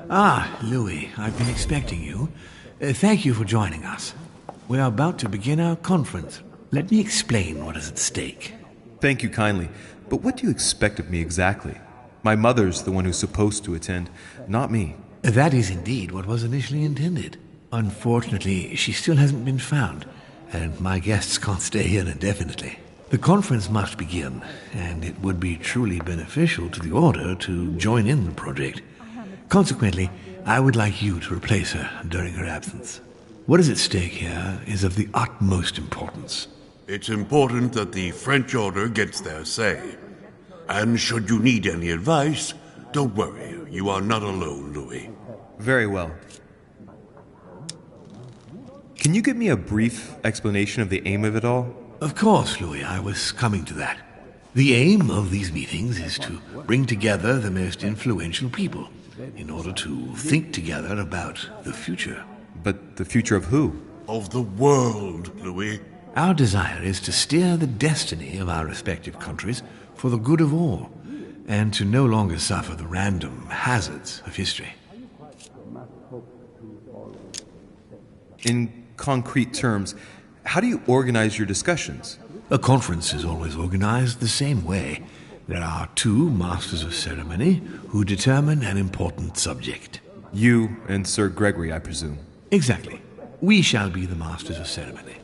Ah, Louis, I've been expecting you. Thank you for joining us. We are about to begin our conference. Let me explain what is at stake. Thank you kindly, but what do you expect of me exactly? My mother's the one who's supposed to attend, not me. That is indeed what was initially intended. Unfortunately, she still hasn't been found, and my guests can't stay here indefinitely. The conference must begin, and it would be truly beneficial to the Order to join in the project. Consequently, I would like you to replace her during her absence. What is at stake here is of the utmost importance. It's important that the French Order gets their say. And should you need any advice, don't worry, you are not alone, Louis. Very well. Can you give me a brief explanation of the aim of it all? Of course, Louis, I was coming to that. The aim of these meetings is to bring together the most influential people in order to think together about the future. But the future of who? Of the world, Louis. Our desire is to steer the destiny of our respective countries for the good of all, and to no longer suffer the random hazards of history. In concrete terms, how do you organize your discussions? A conference is always organized the same way. There are two masters of ceremony who determine an important subject. You and Sir Gregory, I presume. Exactly. We shall be the masters of ceremony.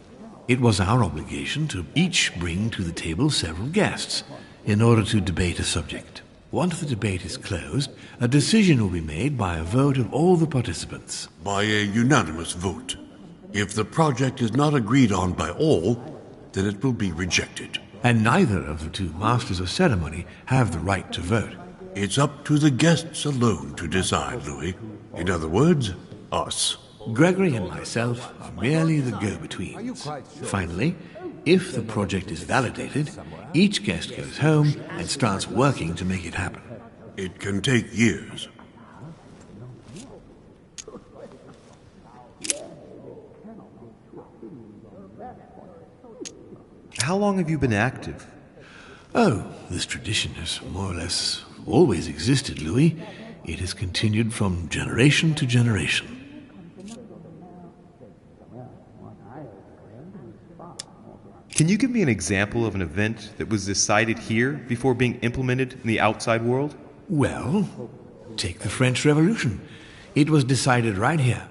It was our obligation to each bring to the table several guests in order to debate a subject. Once the debate is closed, a decision will be made by a vote of all the participants. By a unanimous vote. If the project is not agreed on by all, then it will be rejected. And neither of the two masters of ceremony have the right to vote. It's up to the guests alone to decide, Louis. In other words, us. Gregory and myself are merely the go-betweens. Finally, if the project is validated, each guest goes home and starts working to make it happen. It can take years. How long have you been active? Oh, this tradition has more or less always existed, Louis. It has continued from generation to generation. Can you give me an example of an event that was decided here before being implemented in the outside world? Well, take the French Revolution. It was decided right here.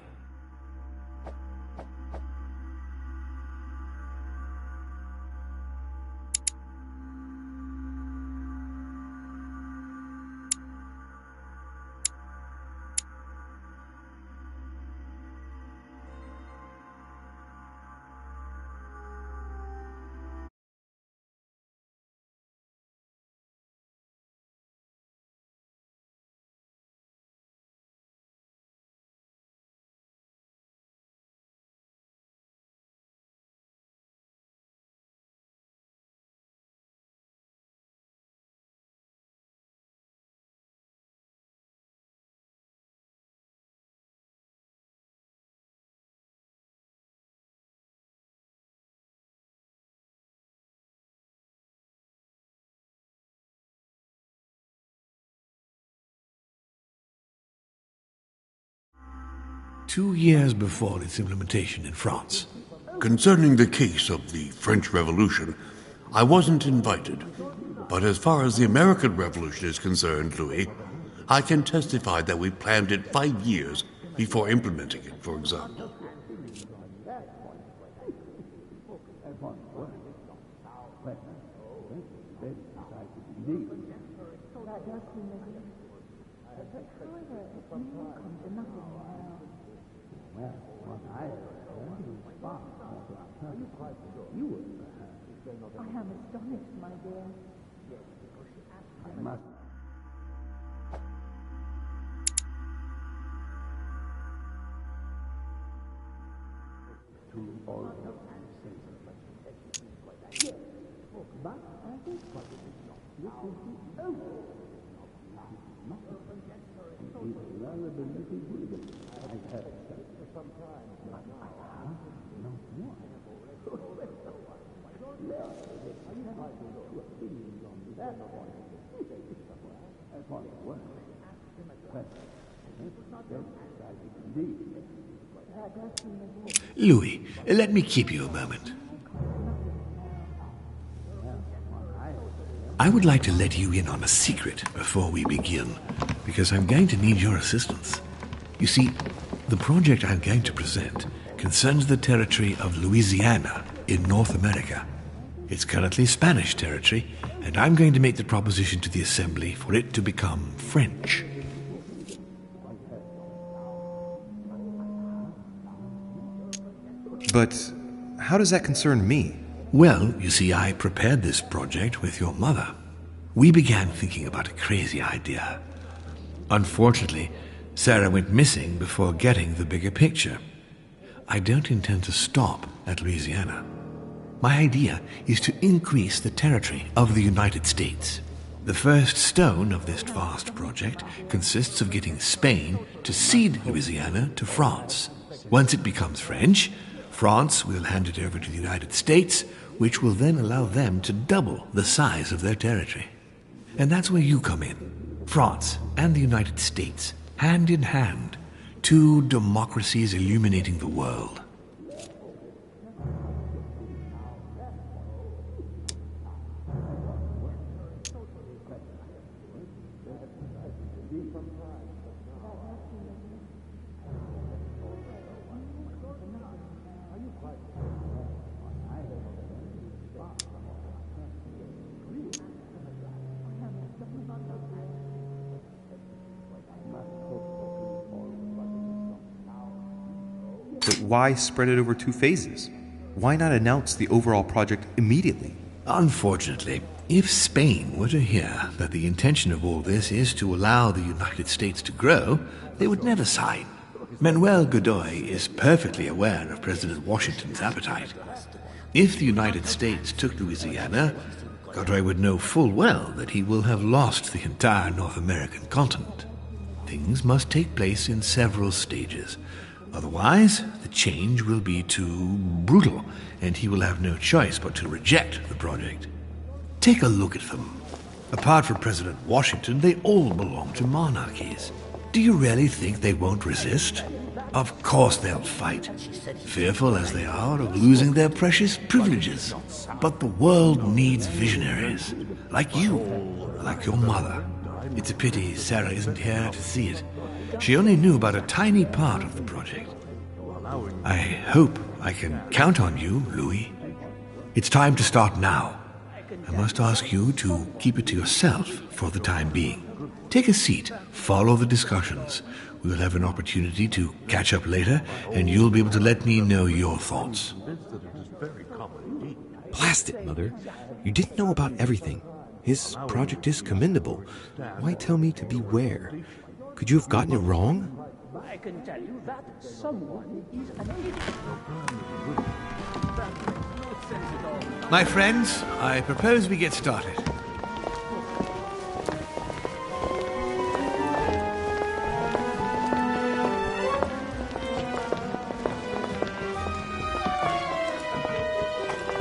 Two years before its implementation in France. Concerning the case of the French Revolution, I wasn't invited. But as far as the American Revolution is concerned, Louis, I can testify that we planned it 5 years before implementing it, for example. I am astonished, my dear. I must. But I think what it is not. This is the only. I have for some time. Not one. Louis, let me keep you a moment. I would like to let you in on a secret before we begin, because I'm going to need your assistance. You see, the project I'm going to present concerns the territory of Louisiana in North America. It's currently Spanish territory, and I'm going to make the proposition to the Assembly for it to become French. But how does that concern me? Well, you see, I prepared this project with your mother. We began thinking about a crazy idea. Unfortunately, Sarah went missing before getting the bigger picture. I don't intend to stop at Louisiana. My idea is to increase the territory of the United States. The first stone of this vast project consists of getting Spain to cede Louisiana to France. Once it becomes French, France will hand it over to the United States, which will then allow them to double the size of their territory. And that's where you come in. France and the United States, hand in hand, two democracies illuminating the world. But why spread it over 2 phases? Why not announce the overall project immediately? Unfortunately, if Spain were to hear that the intention of all this is to allow the United States to grow, they would never sign. Manuel Godoy is perfectly aware of President Washington's appetite. If the United States took Louisiana, Godoy would know full well that he will have lost the entire North American continent. Things must take place in several stages. Otherwise, the change will be too brutal, and he will have no choice but to reject the project. Take a look at them. Apart from President Washington, they all belong to monarchies. Do you really think they won't resist? Of course they'll fight, fearful as they are of losing their precious privileges. But the world needs visionaries, like you, like your mother. It's a pity Sarah isn't here to see it. She only knew about a tiny part of the project. I hope I can count on you, Louis. It's time to start now. I must ask you to keep it to yourself for the time being. Take a seat, follow the discussions. We'll have an opportunity to catch up later, and you'll be able to let me know your thoughts. Blast it, Mother. You didn't know about everything. His project is commendable. Why tell me to beware? Could you have gotten it wrong? I can tell you that someone is an idiot. My friends, I propose we get started.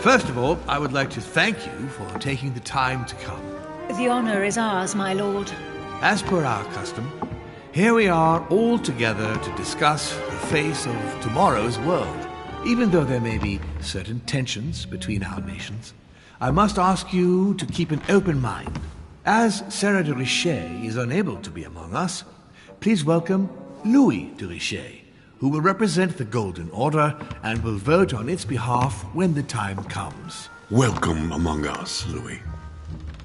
First of all, I would like to thank you for taking the time to come. The honor is ours, my lord. As per our custom, here we are all together to discuss the face of tomorrow's world. Even though there may be certain tensions between our nations, I must ask you to keep an open mind. As Sarah de Richet is unable to be among us, please welcome Louis de Richet, who will represent the Golden Order and will vote on its behalf when the time comes. Welcome among us, Louis.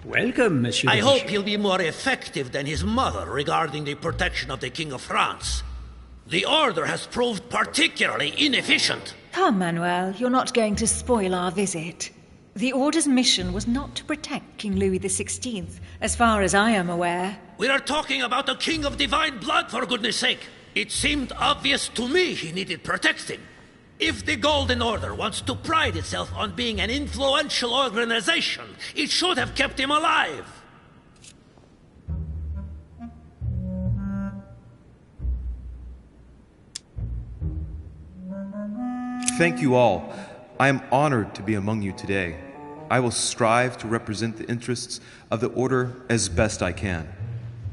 Welcome, Monsieur. I hope he'll be more effective than his mother regarding the protection of the King of France. The Order has proved particularly inefficient. Come, Manuel, you're not going to spoil our visit. The Order's mission was not to protect King Louis XVI, as far as I am aware. We are talking about a king of divine blood, for goodness sake. It seemed obvious to me he needed protecting. If the Golden Order wants to pride itself on being an influential organization, it should have kept him alive. Thank you all. I am honored to be among you today. I will strive to represent the interests of the Order as best I can.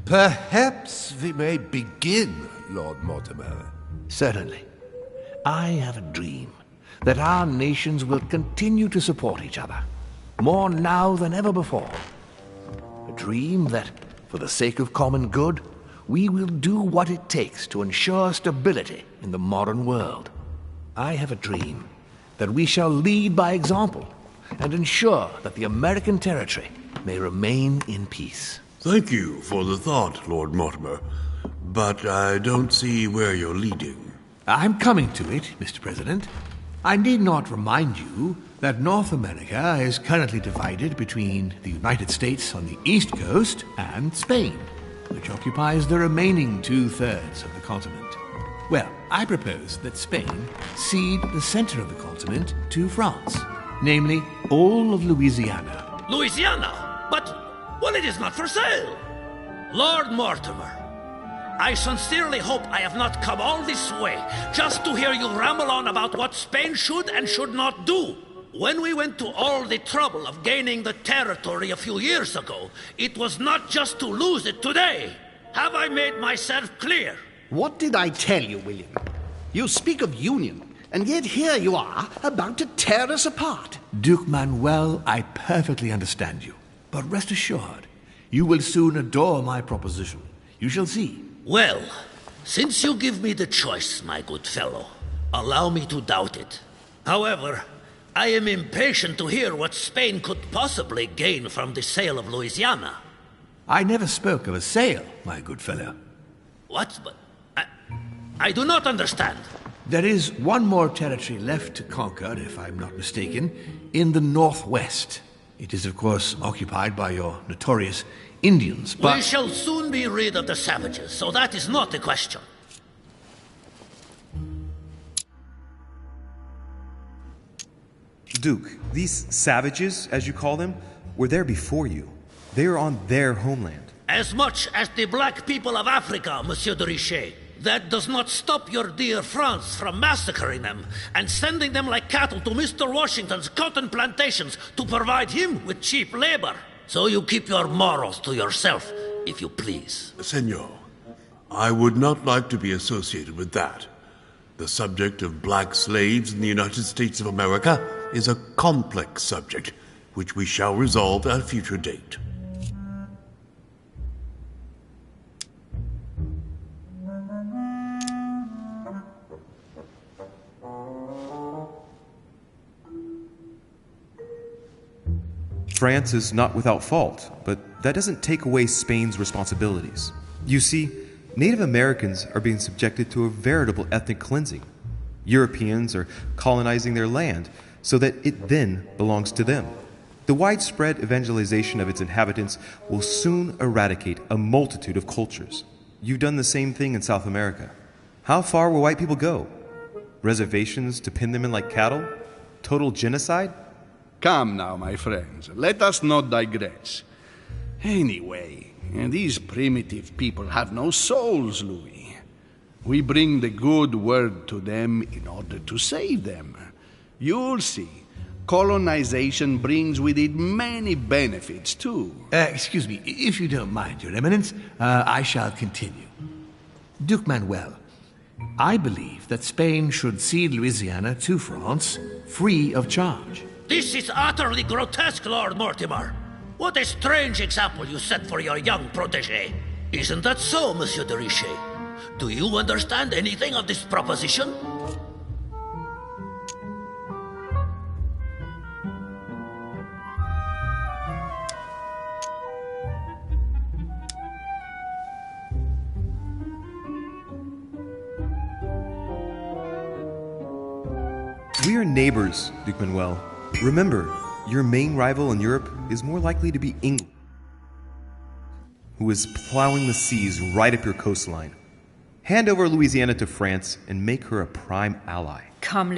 Perhaps we may begin, Lord Mortimer. Certainly. I have a dream that our nations will continue to support each other, more now than ever before. A dream that, for the sake of common good, we will do what it takes to ensure stability in the modern world. I have a dream that we shall lead by example and ensure that the American territory may remain in peace. Thank you for the thought, Lord Mortimer, but I don't see where you're leading. I'm coming to it, Mr. President. I need not remind you that North America is currently divided between the United States on the east coast and Spain, which occupies the remaining 2/3 of the continent. Well, I propose that Spain cede the center of the continent to France, namely all of Louisiana. Louisiana? Well, it is not for sale. Lord Mortimer, I sincerely hope I have not come all this way just to hear you ramble on about what Spain should and should not do. When we went to all the trouble of gaining the territory a few years ago, it was not just to lose it today. Have I made myself clear? What did I tell you, William? You speak of union, and yet here you are, about to tear us apart. Duke Manuel, I perfectly understand you. But rest assured, you will soon adore my proposition. You shall see. Well, since you give me the choice, my good fellow, allow me to doubt it. However, I am impatient to hear what Spain could possibly gain from the sale of Louisiana. I never spoke of a sale, my good fellow. What? But I do not understand. There is one more territory left to conquer, if I'm not mistaken, in the northwest. It is, of course, occupied by your notorious Indians, but... We shall soon be rid of the savages, so that is not a question. Duke, these savages, as you call them, were there before you. They are on their homeland. As much as the black people of Africa, Monsieur de Richet. That does not stop your dear France from massacring them and sending them like cattle to Mr. Washington's cotton plantations to provide him with cheap labor. So you keep your morals to yourself, if you please. Senor, I would not like to be associated with that. The subject of black slaves in the United States of America is a complex subject, which we shall resolve at a future date. France is not without fault, but that doesn't take away Spain's responsibilities. You see, Native Americans are being subjected to a veritable ethnic cleansing. Europeans are colonizing their land so that it then belongs to them. The widespread evangelization of its inhabitants will soon eradicate a multitude of cultures. You've done the same thing in South America. How far will white people go? Reservations to pin them in like cattle? Total genocide? Come now, my friends, let us not digress. Anyway, these primitive people have no souls, Louis. We bring the good word to them in order to save them. You'll see, colonization brings with it many benefits, too. Excuse me, if you don't mind, Your Eminence, I shall continue. Duke Manuel, I believe that Spain should cede Louisiana to France free of charge. This is utterly grotesque, Lord Mortimer. What a strange example you set for your young protégé. Isn't that so, Monsieur de Richet? Do you understand anything of this proposition? We are neighbors, Duke Manuel. Remember, your main rival in Europe is more likely to be England, who is plowing the seas right up your coastline. Hand over Louisiana to France and make her a prime ally. Come,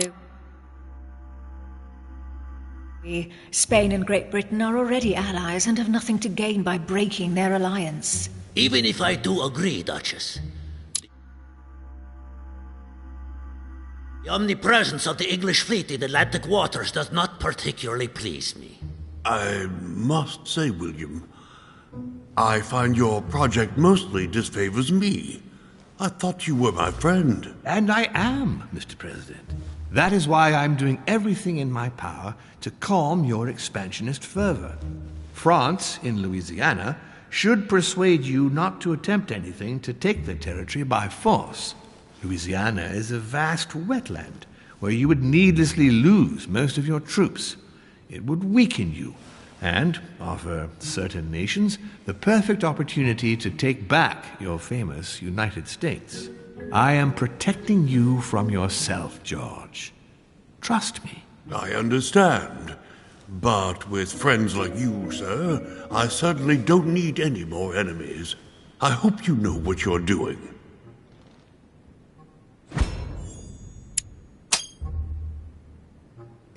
Lou. Spain and Great Britain are already allies and have nothing to gain by breaking their alliance. Even if I do agree, Duchess, the omnipresence of the English fleet in Atlantic waters does not particularly please me. I must say, William, I find your project mostly disfavors me. I thought you were my friend. And I am, Mr. President. That is why I'm doing everything in my power to calm your expansionist fervor. France, in Louisiana, should persuade you not to attempt anything to take the territory by force. Louisiana is a vast wetland where you would needlessly lose most of your troops. It would weaken you and offer certain nations the perfect opportunity to take back your famous United States. I am protecting you from yourself, George. Trust me. I understand. But with friends like you, sir, I certainly don't need any more enemies. I hope you know what you're doing.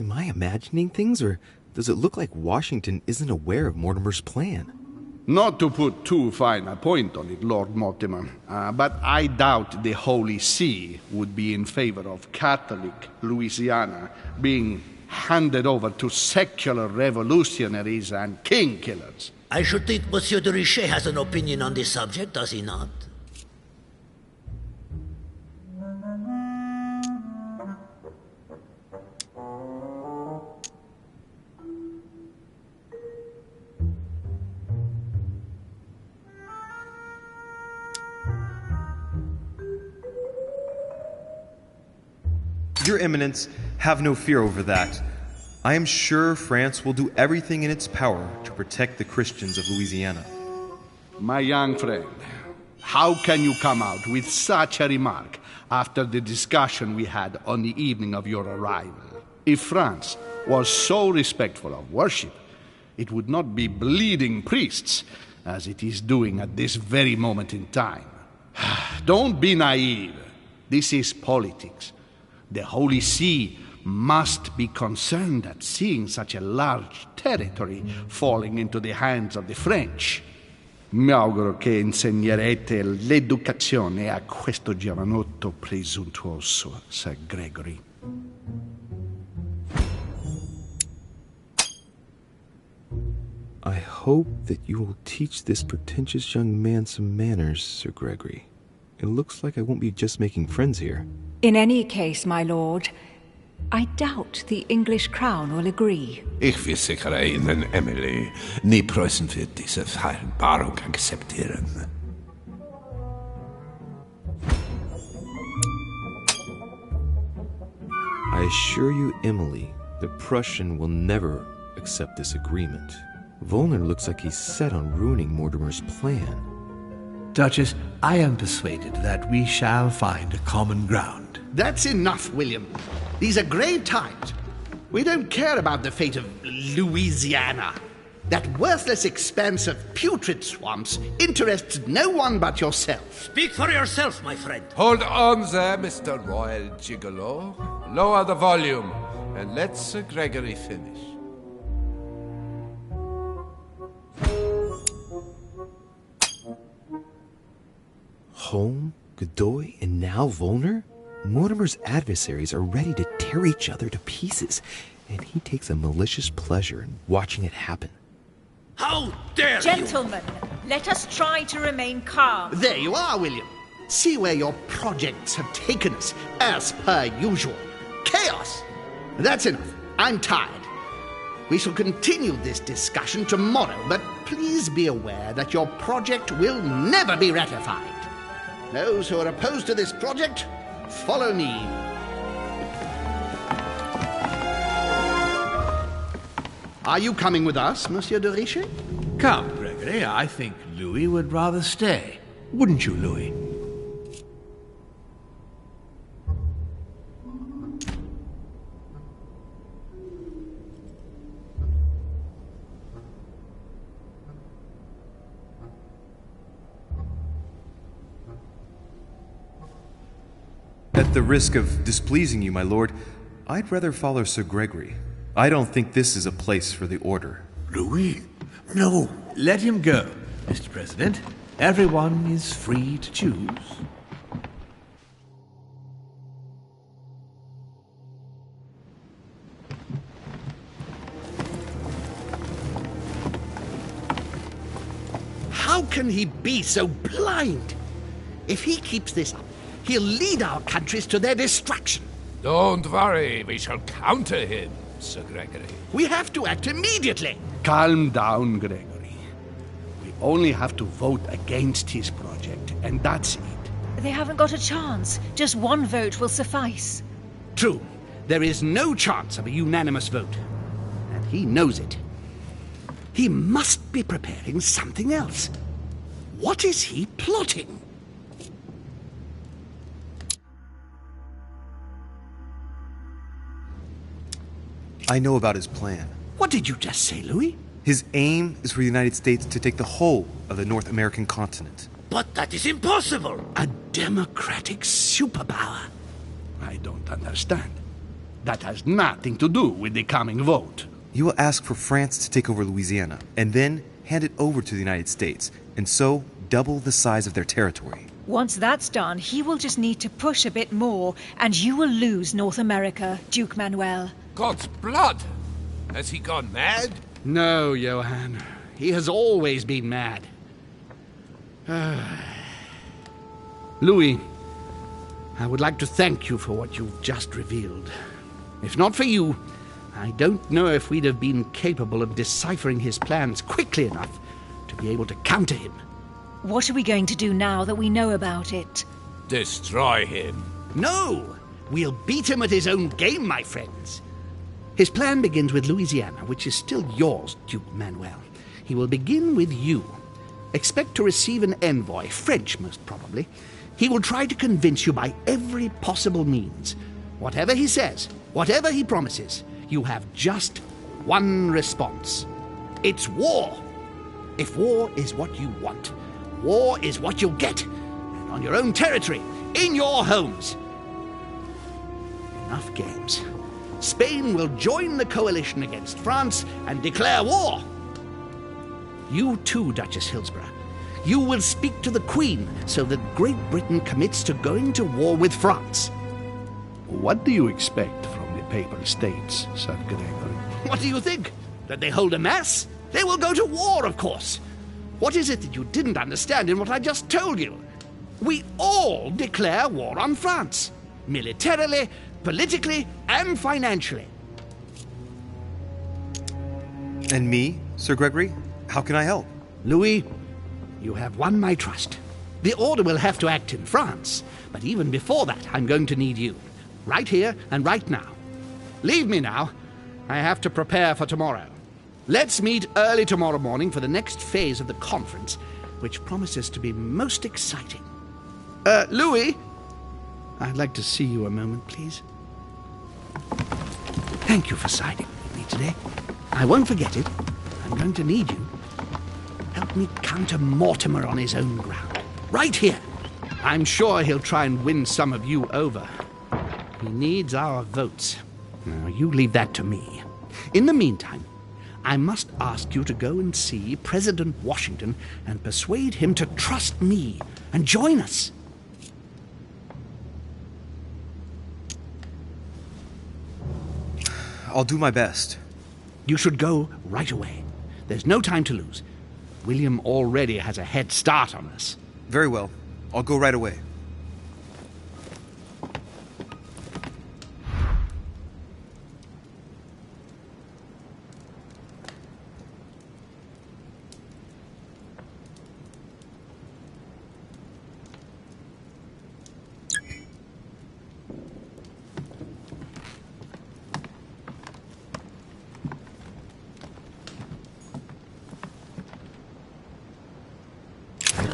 Am I imagining things, or does it look like Washington isn't aware of Mortimer's plan? Not to put too fine a point on it, Lord Mortimer, but I doubt the Holy See would be in favor of Catholic Louisiana being handed over to secular revolutionaries and king killers. I should think Monsieur de Richet has an opinion on this subject, does he not? Your Eminence, have no fear over that. I am sure France will do everything in its power to protect the Christians of Louisiana. My young friend, how can you come out with such a remark after the discussion we had on the evening of your arrival? If France was so respectful of worship, it would not be bleeding priests as it is doing at this very moment in time. Don't be naive. This is politics. The Holy See must be concerned at seeing such a large territory falling into the hands of the French. Mi auguro che insegnerete l'educazione a questo giovanotto presuntuoso, Sir Gregory. I hope that you will teach this pretentious young man some manners, Sir Gregory. It looks like I won't be just making friends here. In any case, my lord, I doubt the English crown will agree. Ich versichere Ihnen, Emily, nie Preußen wird diese Vereinbarung akzeptieren. I assure you, Emily, the Prussian will never accept this agreement. Volner looks like he's set on ruining Mortimer's plan. Duchess, I am persuaded that we shall find a common ground. That's enough, William. These are grave times. We don't care about the fate of Louisiana. That worthless expanse of putrid swamps interests no one but yourself. Speak for yourself, my friend. Hold on there, Mr. Royal Gigolo. Lower the volume, and let Sir Gregory finish. Holm, Godoy, and now Volner? Mortimer's adversaries are ready to tear each other to pieces, and he takes a malicious pleasure in watching it happen. How dare Gentlemen, let us try to remain calm. There you are, William. See where your projects have taken us, as per usual. Chaos! That's enough. I'm tired. We shall continue this discussion tomorrow, but please be aware that your project will never be ratified. Those who are opposed to this project, follow me. Are you coming with us, Monsieur de Richet? Come, Gregory, I think Louis would rather stay. Wouldn't you, Louis? At the risk of displeasing you, my lord, I'd rather follow Sir Gregory. I don't think this is a place for the order. Louis? No. Let him go, Mr. President. Everyone is free to choose. How How can he be so blind? If he keeps this up, he'll lead our countries to their destruction. Don't worry, we shall counter him, Sir Gregory. We have to act immediately. Calm down, Gregory. We only have to vote against his project, and that's it. They haven't got a chance. Just one vote will suffice. True. There is no chance of a unanimous vote. And he knows it. He must be preparing something else. What is he plotting? I know about his plan. What did you just say, Louis? His aim is for the United States to take the whole of the North American continent. But that is impossible. A democratic superpower. I don't understand. That has nothing to do with the coming vote. He will ask for France to take over Louisiana, and then hand it over to the United States, and so double the size of their territory. Once that's done, he will just need to push a bit more, and you will lose North America, Duke Manuel. God's blood! Has he gone mad? No, Johann. He has always been mad. Louis, I would like to thank you for what you've just revealed. If not for you, I don't know if we'd have been capable of deciphering his plans quickly enough to be able to counter him. What are we going to do now that we know about it? Destroy him. No! We'll beat him at his own game, my friends. His plan begins with Louisiana, which is still yours, Duke Manuel. He will begin with you. Expect to receive an envoy, French most probably. He will try to convince you by every possible means. Whatever he says, whatever he promises, you have just one response. It's war. If war is what you want, war is what you'll get. And on your own territory, in your homes. Enough games. Spain will join the coalition against France and declare war. You too, Duchess Hillsborough. You will speak to the Queen so that Great Britain commits to going to war with France. What do you expect from the Papal States, Sir Gregory? What do you think? That they hold a mass? They will go to war, of course. What is it that you didn't understand in what I just told you? We all declare war on France. Militarily, politically, and financially. And me, Sir Gregory? How can I help? Louis, you have won my trust. The Order will have to act in France, but even before that, I'm going to need you. Right here and right now. Leave me now. I have to prepare for tomorrow. Let's meet early tomorrow morning for the next phase of the conference, which promises to be most exciting. Louis, I'd like to see you a moment, please. Thank you for siding with me today. I won't forget it. I'm going to need you. Help me counter Mortimer on his own ground. Right here. I'm sure he'll try and win some of you over. He needs our votes. Now, you leave that to me. In the meantime, I must ask you to go and see President Washington and persuade him to trust me and join us. I'll do my best. You should go right away. There's no time to lose. William already has a head start on us. Very well. I'll go right away.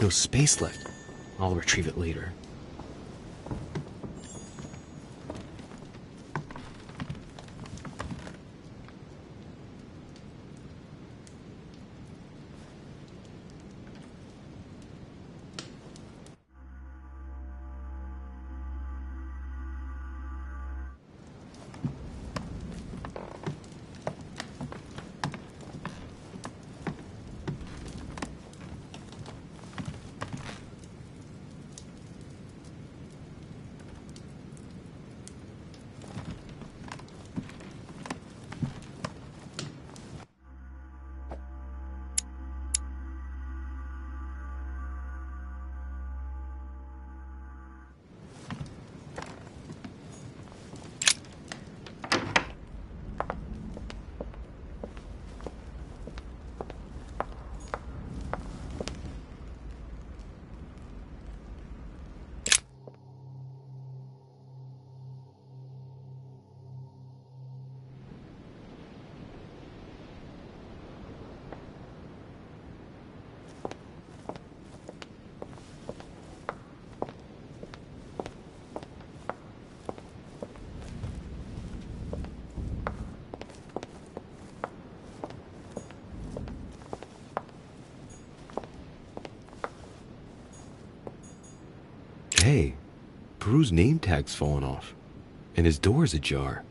No space left. I'll retrieve it later. Peru's name tag's fallen off, and his door is ajar.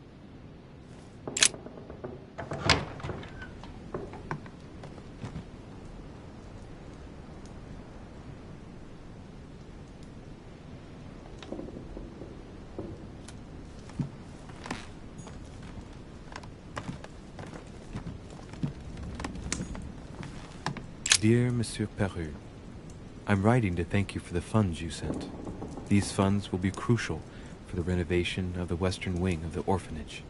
Dear Monsieur Peru, I'm writing to thank you for the funds you sent. These funds will be crucial for the renovation of the western wing of the orphanage.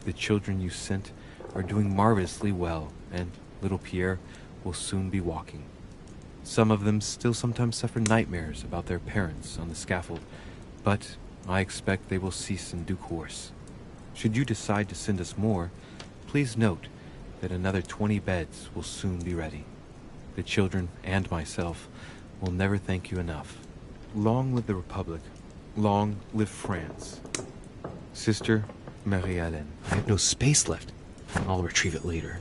The children you sent are doing marvelously well, and little Pierre will soon be walking. Some of them still sometimes suffer nightmares about their parents on the scaffold, but I expect they will cease in due course. Should you decide to send us more, please note that another 20 beds will soon be ready. The children and myself will never thank you enough. Long live the Republic. Long live France. Sister Marie-Hélène. I have no space left. I'll retrieve it later.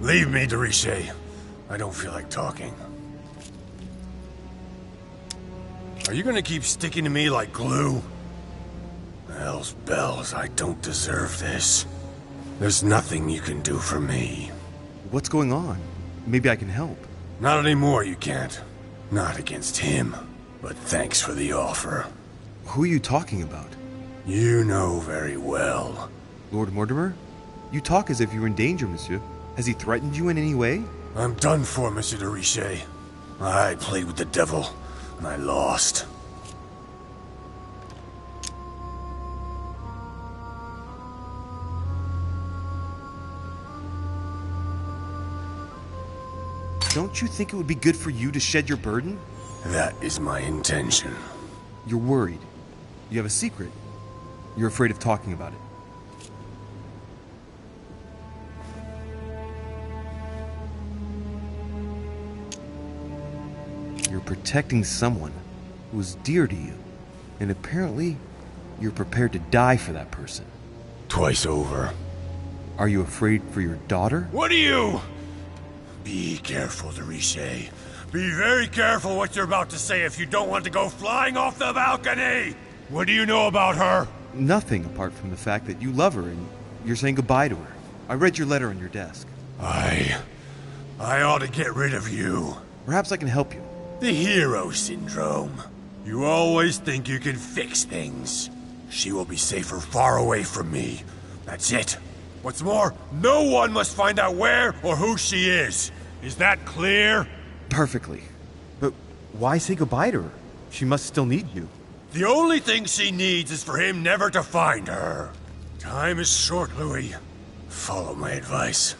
Leave me, de Richet. I don't feel like talking. Are you gonna keep sticking to me like glue? Hell's bells, I don't deserve this. There's nothing you can do for me. What's going on? Maybe I can help. Not anymore, you can't. Not against him. But thanks for the offer. Who are you talking about? You know very well. Lord Mortimer? You talk as if you were in danger, monsieur. Has he threatened you in any way? I'm done for, Monsieur de Richet. I played with the devil, and I lost. Don't you think it would be good for you to shed your burden? That is my intention. You're worried. You have a secret. You're afraid of talking about it. You're protecting someone who is dear to you, and apparently you're prepared to die for that person. Twice over. Are you afraid for your daughter? What are you? Be careful, de Richet. Be very careful what you're about to say if you don't want to go flying off the balcony! What do you know about her? Nothing apart from the fact that you love her and you're saying goodbye to her. I read your letter on your desk. I ought to get rid of you. Perhaps I can help you. The hero syndrome. You always think you can fix things. She will be safer far away from me. That's it. What's more, no one must find out where or who she is. Is that clear? Perfectly. But why say goodbye to her? She must still need you. The only thing she needs is for him never to find her. Time is short, Louis. Follow my advice.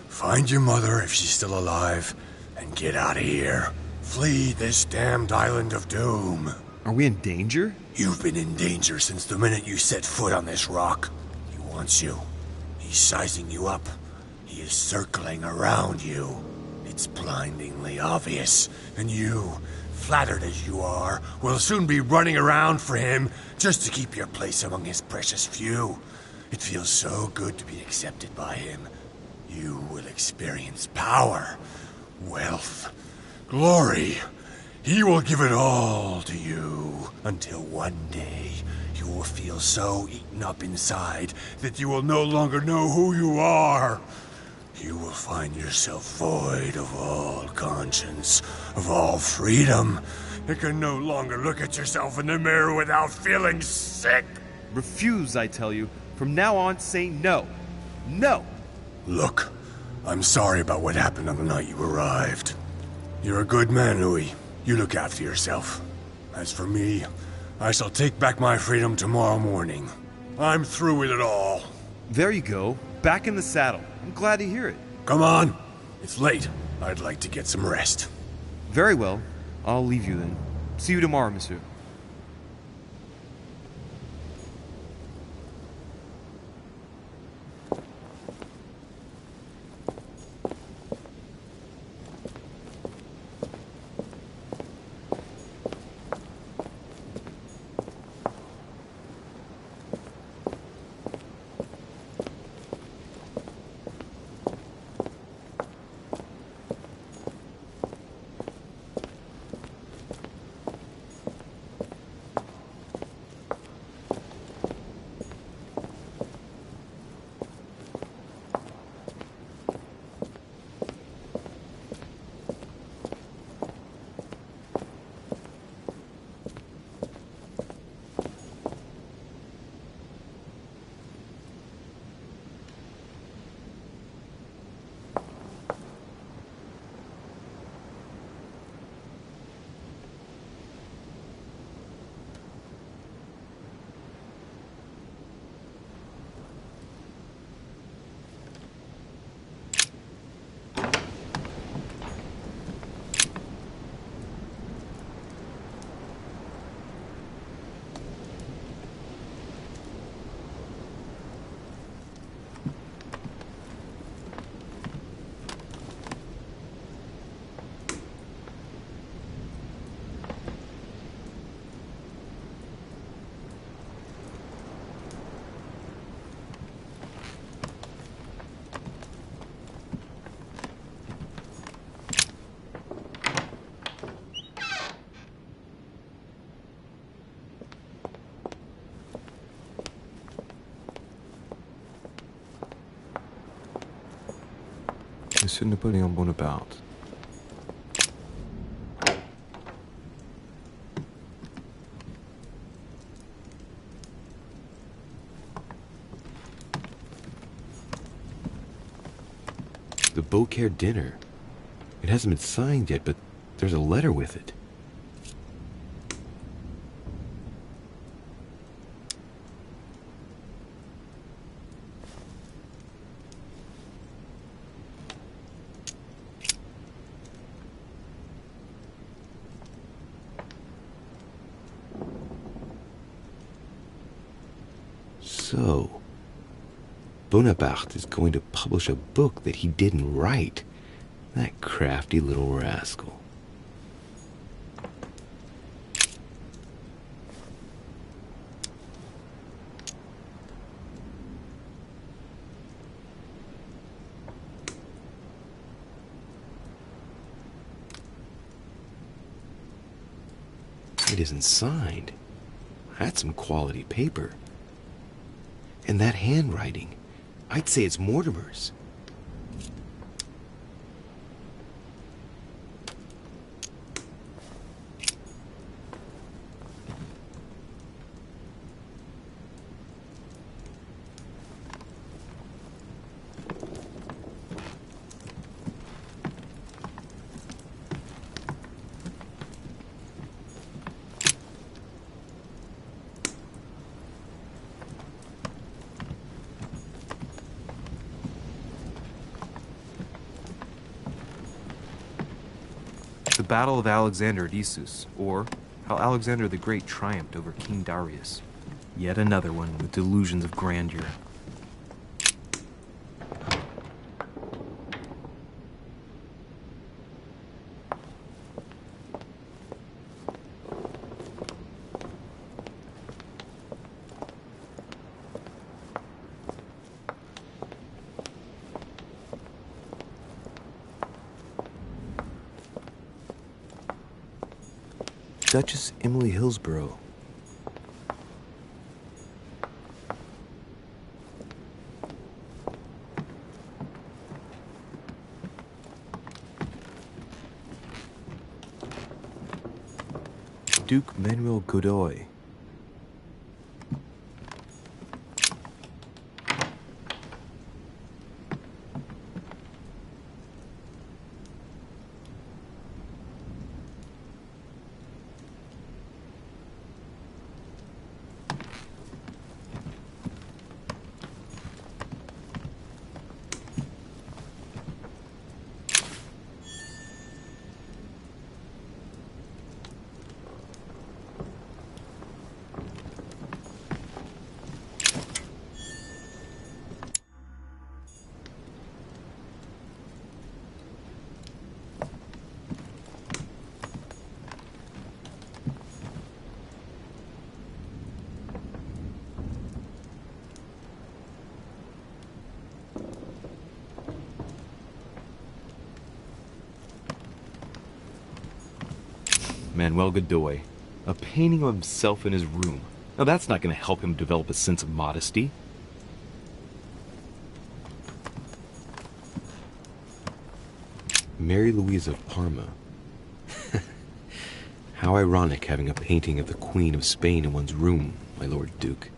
Find your mother if she's still alive, and get out of here. Flee this damned island of doom. Are we in danger? You've been in danger since the minute you set foot on this rock. He wants you. He's sizing you up. He is circling around you. It's blindingly obvious. And you, flattered as you are, will soon be running around for him just to keep your place among his precious few. It feels so good to be accepted by him. You will experience power, wealth, glory. He will give it all to you until one day you will feel so eaten up inside that you will no longer know who you are. You will find yourself void of all conscience, of all freedom. You can no longer look at yourself in the mirror without feeling sick. Refuse, I tell you. From now on, say no. No! Look, I'm sorry about what happened on the night you arrived. You're a good man, Louis. You look after yourself. As for me, I shall take back my freedom tomorrow morning. I'm through with it all. There you go. Back in the saddle. I'm glad to hear it. Come on. It's late. I'd like to get some rest. Very well. I'll leave you then. See you tomorrow, monsieur. Monsieur Napoleon Bonaparte. The Beaucaire dinner. It hasn't been signed yet, but there's a letter with it. So, Bonaparte is going to publish a book that he didn't write. That crafty little rascal. It isn't signed. That's some quality paper. And that handwriting, I'd say it's Mortimer's. The Battle of Alexander at Issus, or how Alexander the Great triumphed over King Darius. Yet another one with delusions of grandeur. Duchess Emily Hillsborough. Duke Manuel Godoy. Manuel Godoy. A painting of himself in his room. Now that's not going to help him develop a sense of modesty. Mary Louise of Parma. How ironic having a painting of the Queen of Spain in one's room, my Lord Duke.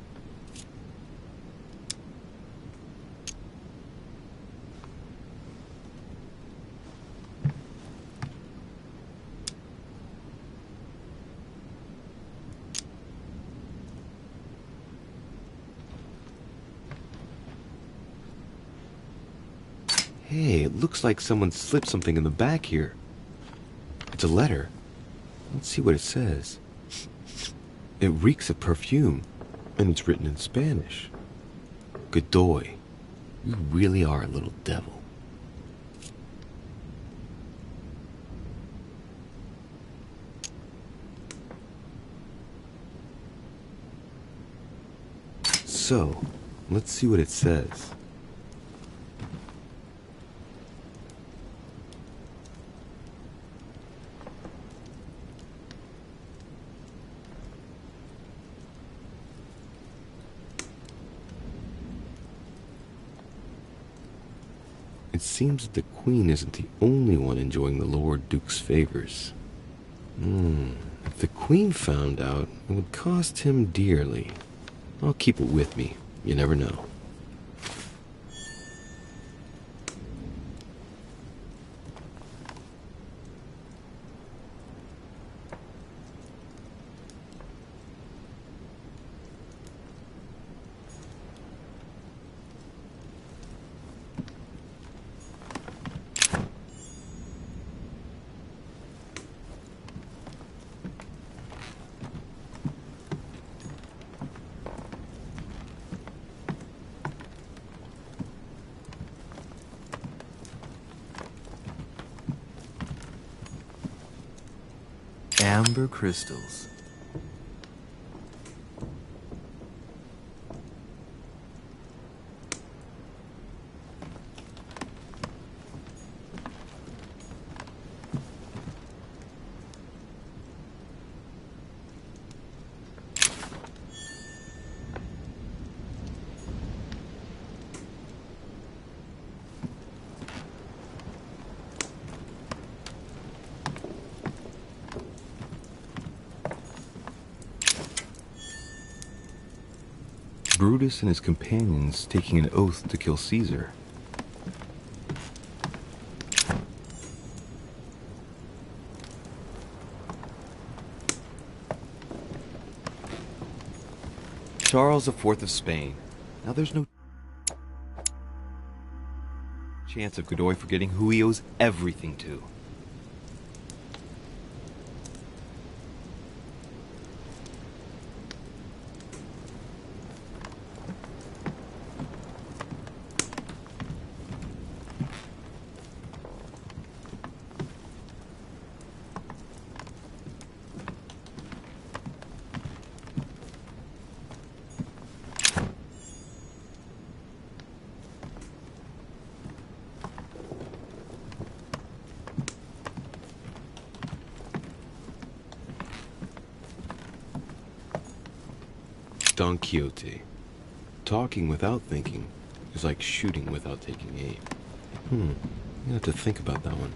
Hey, it looks like someone slipped something in the back here. It's a letter. Let's see what it says. It reeks of perfume, and it's written in Spanish. Godoy, you really are a little devil. So, let's see what it says. It seems that the Queen isn't the only one enjoying the Lord Duke's favors. If the Queen found out, it would cost him dearly. I'll keep it with me. You never know. Amber crystals. Brutus and his companions taking an oath to kill Caesar. Charles IV of Spain. Now there's no chance of Godoy forgetting who he owes everything to. Don Quixote. Talking without thinking is like shooting without taking aim. You have to think about that one.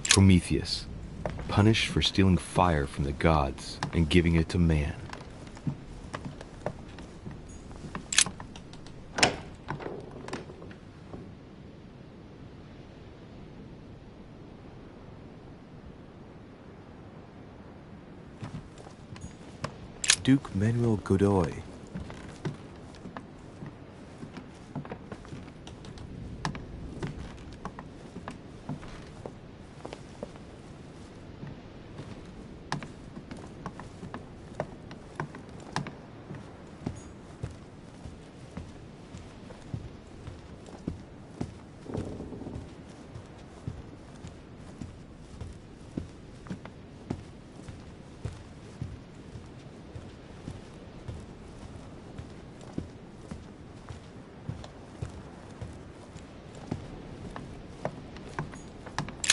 Prometheus, punished for stealing fire from the gods and giving it to man. Duke Manuel Godoy.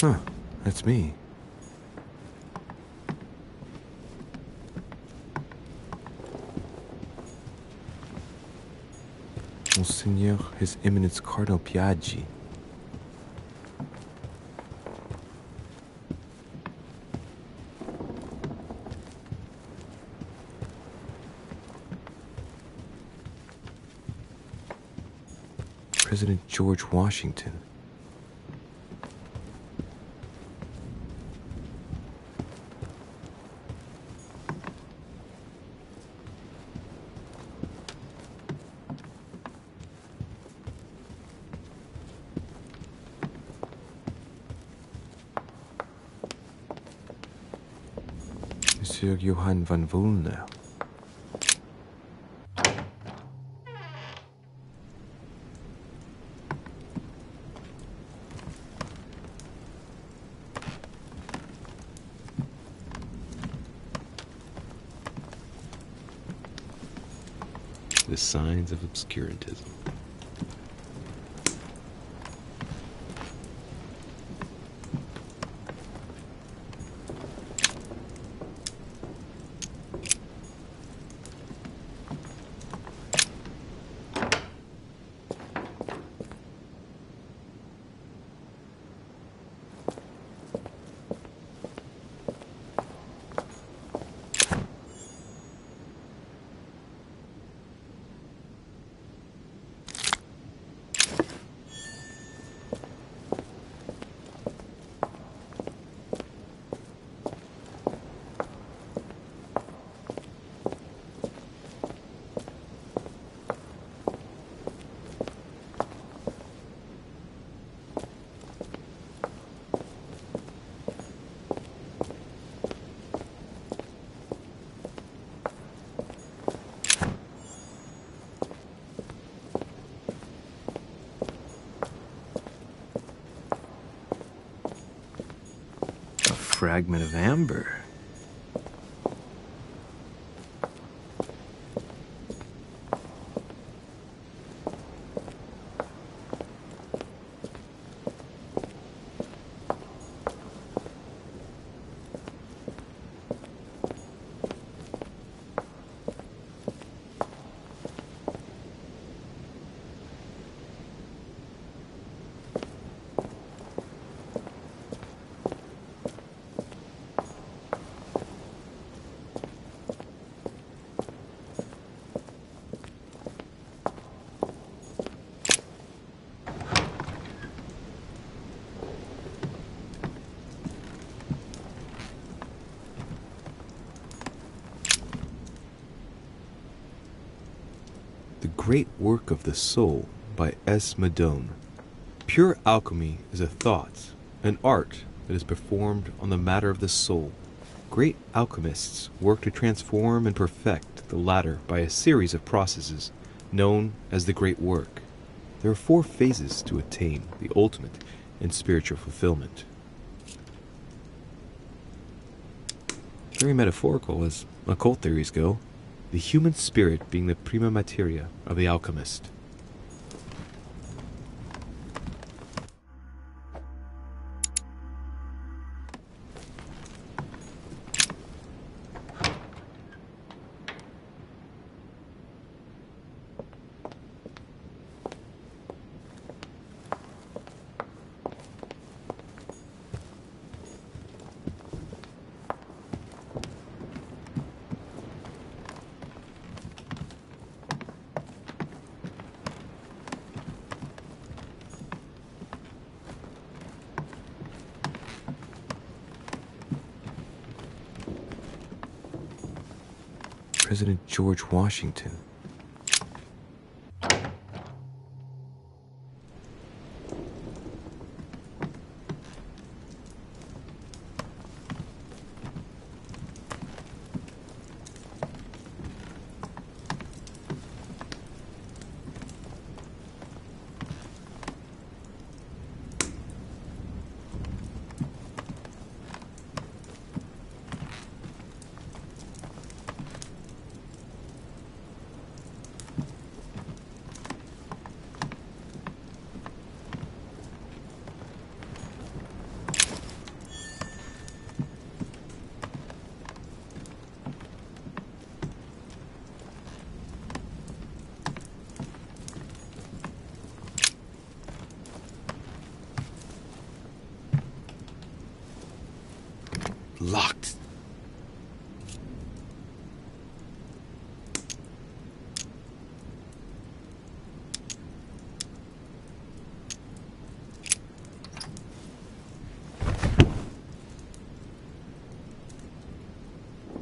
Huh, that's me. Monseigneur, His Eminence Cardinal Piaggi. President George Washington. Monsieur Johann van Volner. The signs of obscurantism. Fragment of amber. The great work of the soul by S. Madone. Pure alchemy is a thought, an art that is performed on the matter of the soul. Great alchemists work to transform and perfect the latter by a series of processes known as the great work. There are 4 phases to attain the ultimate in spiritual fulfillment. Very metaphorical as occult theories go, the human spirit being the prima materia of the alchemist. President George Washington. Locked.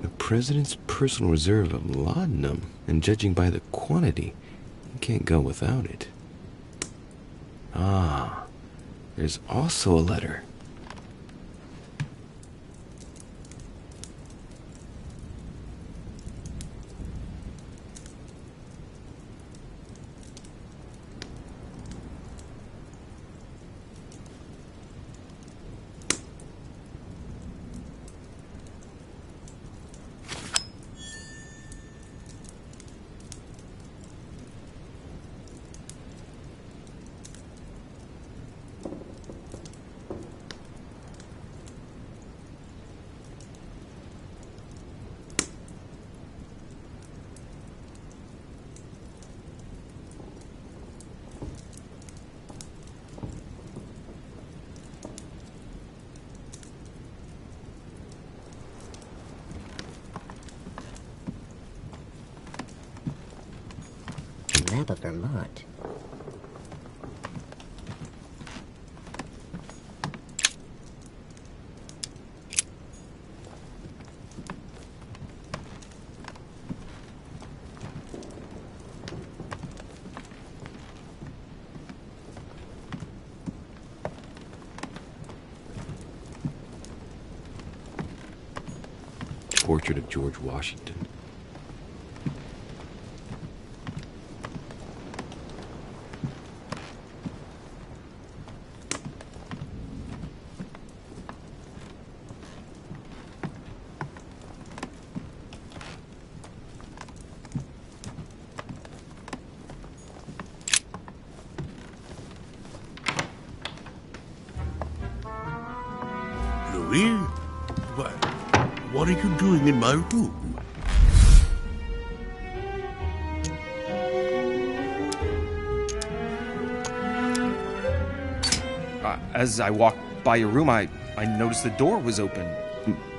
The president's personal reserve of laudanum, and judging by the quantity, you can't go without it. Ah, there's also a letter. Map of Vermont. Portrait of George Washington. Louis? What are you doing in my room? As I walked by your room, I noticed the door was open.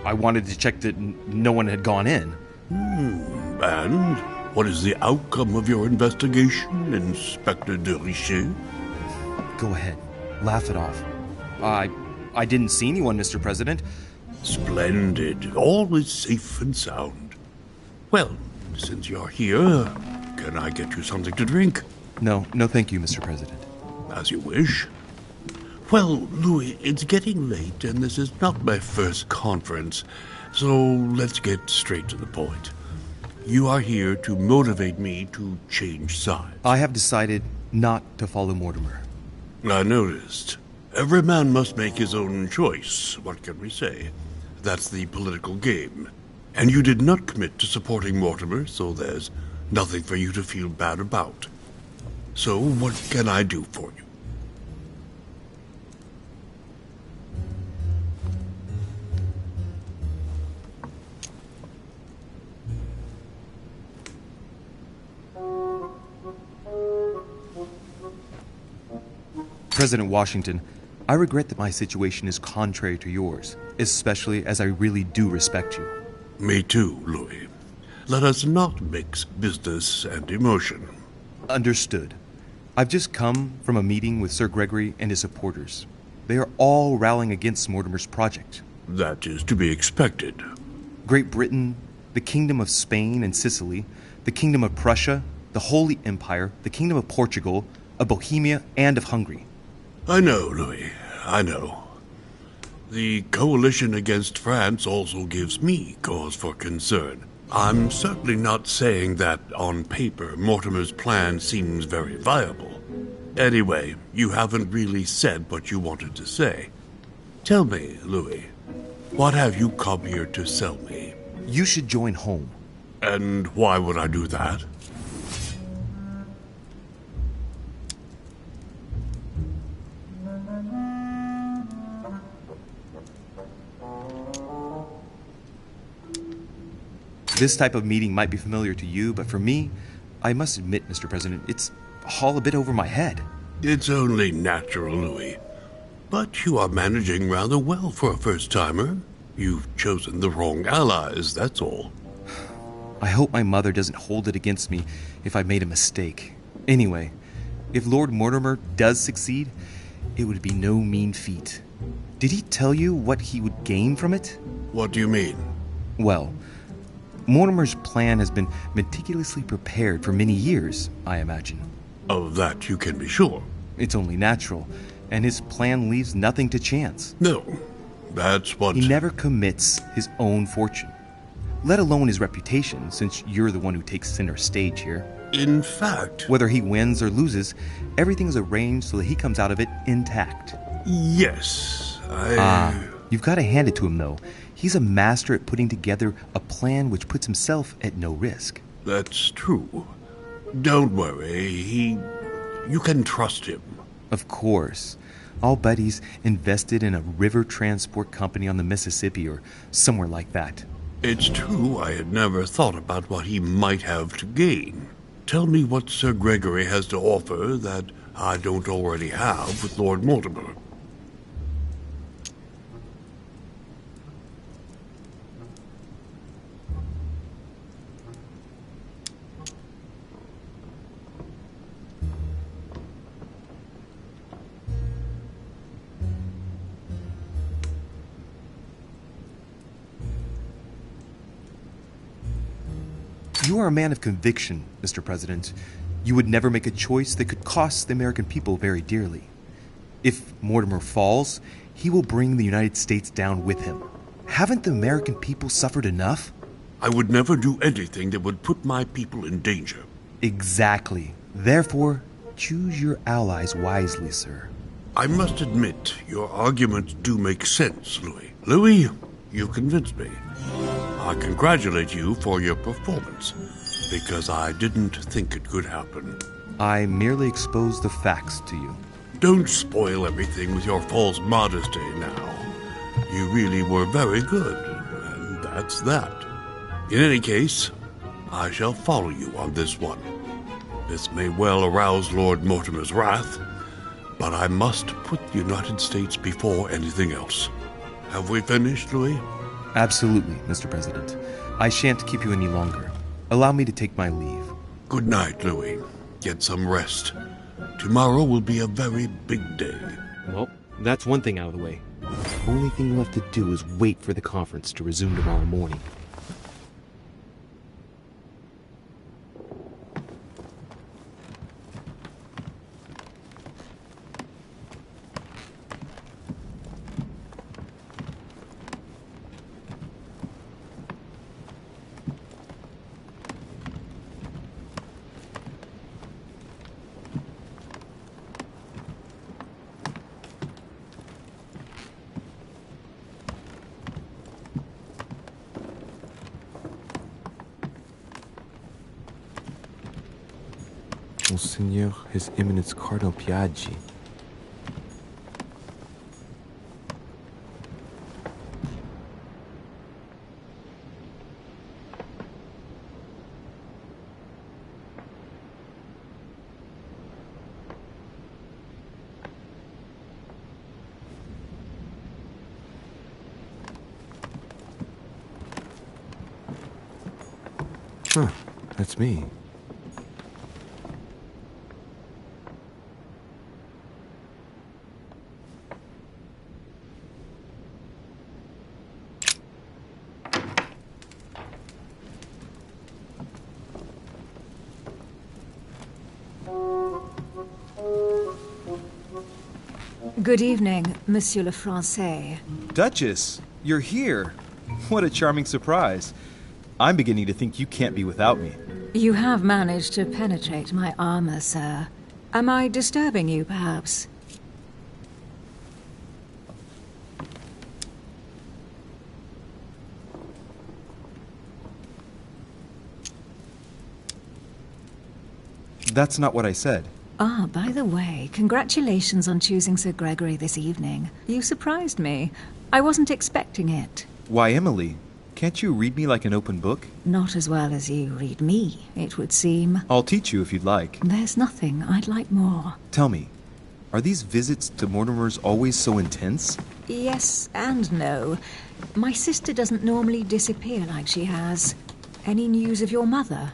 I wanted to check that no one had gone in. And what is the outcome of your investigation, Inspector de Richet? Go ahead. Laugh it off. I didn't see anyone, Mr. President. Splendid. All is safe and sound. Well, since you're here, can I get you something to drink? No, thank you, Mr. President. As you wish. Well, Louis, it's getting late, and this is not my first conference, so let's get straight to the point. You are here to motivate me to change sides. I have decided not to follow Mortimer. I noticed. Every man must make his own choice. What can we say? That's the political game. And you did not commit to supporting Mortimer, so there's nothing for you to feel bad about. So, what can I do for you? President Washington, I regret that my situation is contrary to yours, especially as I really do respect you. Me too, Louis. Let us not mix business and emotion. Understood. I've just come from a meeting with Sir Gregory and his supporters. They are all rallying against Mortimer's project. That is to be expected. Great Britain, the Kingdom of Spain and Sicily, the Kingdom of Prussia, the Holy Empire, the Kingdom of Portugal, of Bohemia, and of Hungary. I know, Louis. I know. The coalition against France also gives me cause for concern. I'm certainly not saying that, on paper, Mortimer's plan seems very viable. Anyway, you haven't really said what you wanted to say. Tell me, Louis, what have you come here to sell me? You should join home. And why would I do that? This type of meeting might be familiar to you, but for me, I must admit, Mr. President, it's all a bit over my head. It's only natural, Louis. But you are managing rather well for a first-timer. You've chosen the wrong allies, that's all. I hope my mother doesn't hold it against me if I made a mistake. Anyway, if Lord Mortimer does succeed, it would be no mean feat. Did he tell you what he would gain from it? What do you mean? Well, Mortimer's plan has been meticulously prepared for many years, I imagine. Of that you can be sure. It's only natural, and his plan leaves nothing to chance. No, that's what... He never commits his own fortune, let alone his reputation, since you're the one who takes center stage here. In fact... Whether he wins or loses, everything is arranged so that he comes out of it intact. Yes, You've got to hand it to him, though. He's a master at putting together a plan which puts himself at no risk. That's true. Don't worry, you can trust him. Of course. I'll bet he's invested in a river transport company on the Mississippi or somewhere like that. It's true I had never thought about what he might have to gain. Tell me what Sir Gregory has to offer that I don't already have with Lord Mortimer. You are a man of conviction, Mr. President. You would never make a choice that could cost the American people very dearly. If Mortimer falls, he will bring the United States down with him. Haven't the American people suffered enough? I would never do anything that would put my people in danger. Exactly. Therefore, choose your allies wisely, sir. I must admit, your arguments do make sense, Louis. Louis, you've convinced me. I congratulate you for your performance, because I didn't think it could happen. I merely exposed the facts to you. Don't spoil everything with your false modesty now. You really were very good, and that's that. In any case, I shall follow you on this one. This may well arouse Lord Mortimer's wrath, but I must put the United States before anything else. Have we finished, Louis? Absolutely, Mr. President. I shan't keep you any longer. Allow me to take my leave. Good night, Louis. Get some rest. Tomorrow will be a very big day. Well, that's one thing out of the way. The only thing left to do is wait for the conference to resume tomorrow morning. Monseigneur His Eminence Cardinal Piaggi. Huh, that's me. Good evening, Monsieur le Français. Duchess, you're here. What a charming surprise. I'm beginning to think you can't be without me. You have managed to penetrate my armor, sir. Am I disturbing you, perhaps? That's not what I said. Ah, by the way, congratulations on choosing Sir Gregory this evening. You surprised me. I wasn't expecting it. Why, Emily, can't you read me like an open book? Not as well as you read me, it would seem. I'll teach you if you'd like. There's nothing I'd like more. Tell me, are these visits to Mortimer's always so intense? Yes and no. My sister doesn't normally disappear like she has. Any news of your mother?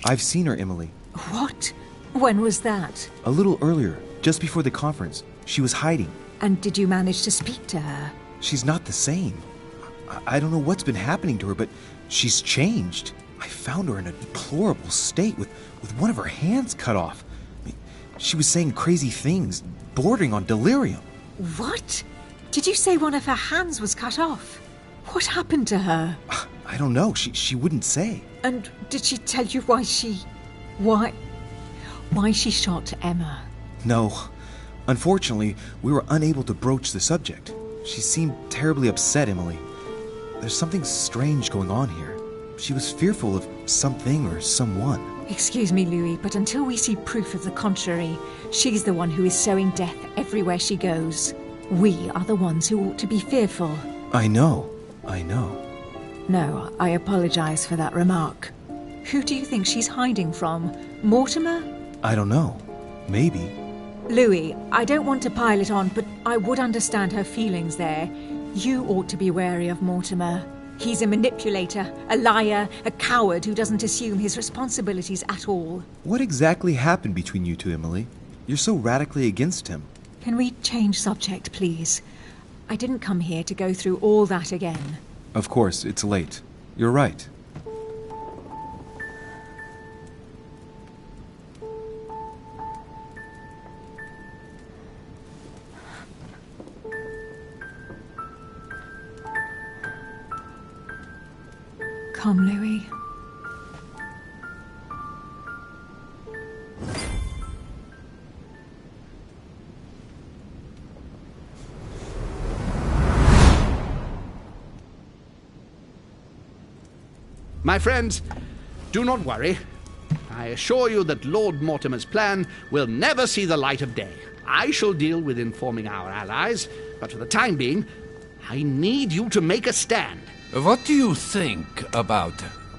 I've seen her, Emily. What? When was that? A little earlier, just before the conference. She was hiding. And did you manage to speak to her? She's not the same. I don't know what's been happening to her, but she's changed. I found her in a deplorable state with one of her hands cut off. I mean, she was saying crazy things, bordering on delirium. What? Did you say one of her hands was cut off? What happened to her? I don't know. She wouldn't say. And did she tell you why she shot Emma? No. Unfortunately, we were unable to broach the subject. She seemed terribly upset, Emily. There's something strange going on here. She was fearful of something or someone. Excuse me, Louis, but until we see proof of the contrary, she's the one who is sowing death everywhere she goes. We are the ones who ought to be fearful. I know. No, I apologize for that remark. Who do you think she's hiding from? Mortimer? I don't know. Maybe. Louis, I don't want to pile it on, but I would understand her feelings there. You ought to be wary of Mortimer. He's a manipulator, a liar, a coward who doesn't assume his responsibilities at all. What exactly happened between you two, Emily? You're so radically against him. Can we change subject, please? I didn't come here to go through all that again. Of course, it's late. You're right. Come, Louis. My friends, do not worry. I assure you that Lord Mortimer's plan will never see the light of day. I shall deal with informing our allies, but for the time being, I need you to make a stand. What do you think about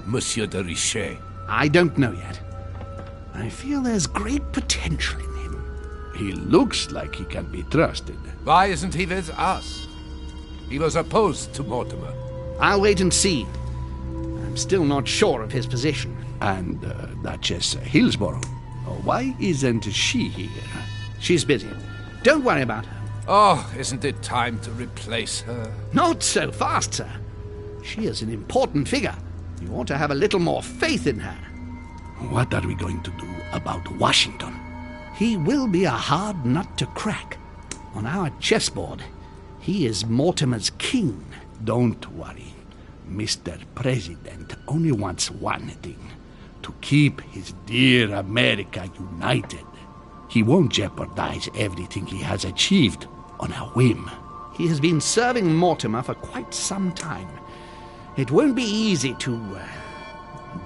Monsieur de Richet? I don't know yet. I feel there's great potential in him. He looks like he can be trusted. Why isn't he with us? He was opposed to Mortimer. I'll wait and see. I'm still not sure of his position. And Duchess Hillsborough? Why isn't she here? She's busy. Don't worry about her. Oh, isn't it time to replace her? Not so fast, sir. She is an important figure. You ought to have a little more faith in her. What are we going to do about Washington? He will be a hard nut to crack. On our chessboard, he is Mortimer's king. Don't worry. Mr. President only wants one thing: to keep his dear America united. He won't jeopardize everything he has achieved on a whim. He has been serving Mortimer for quite some time. It won't be easy to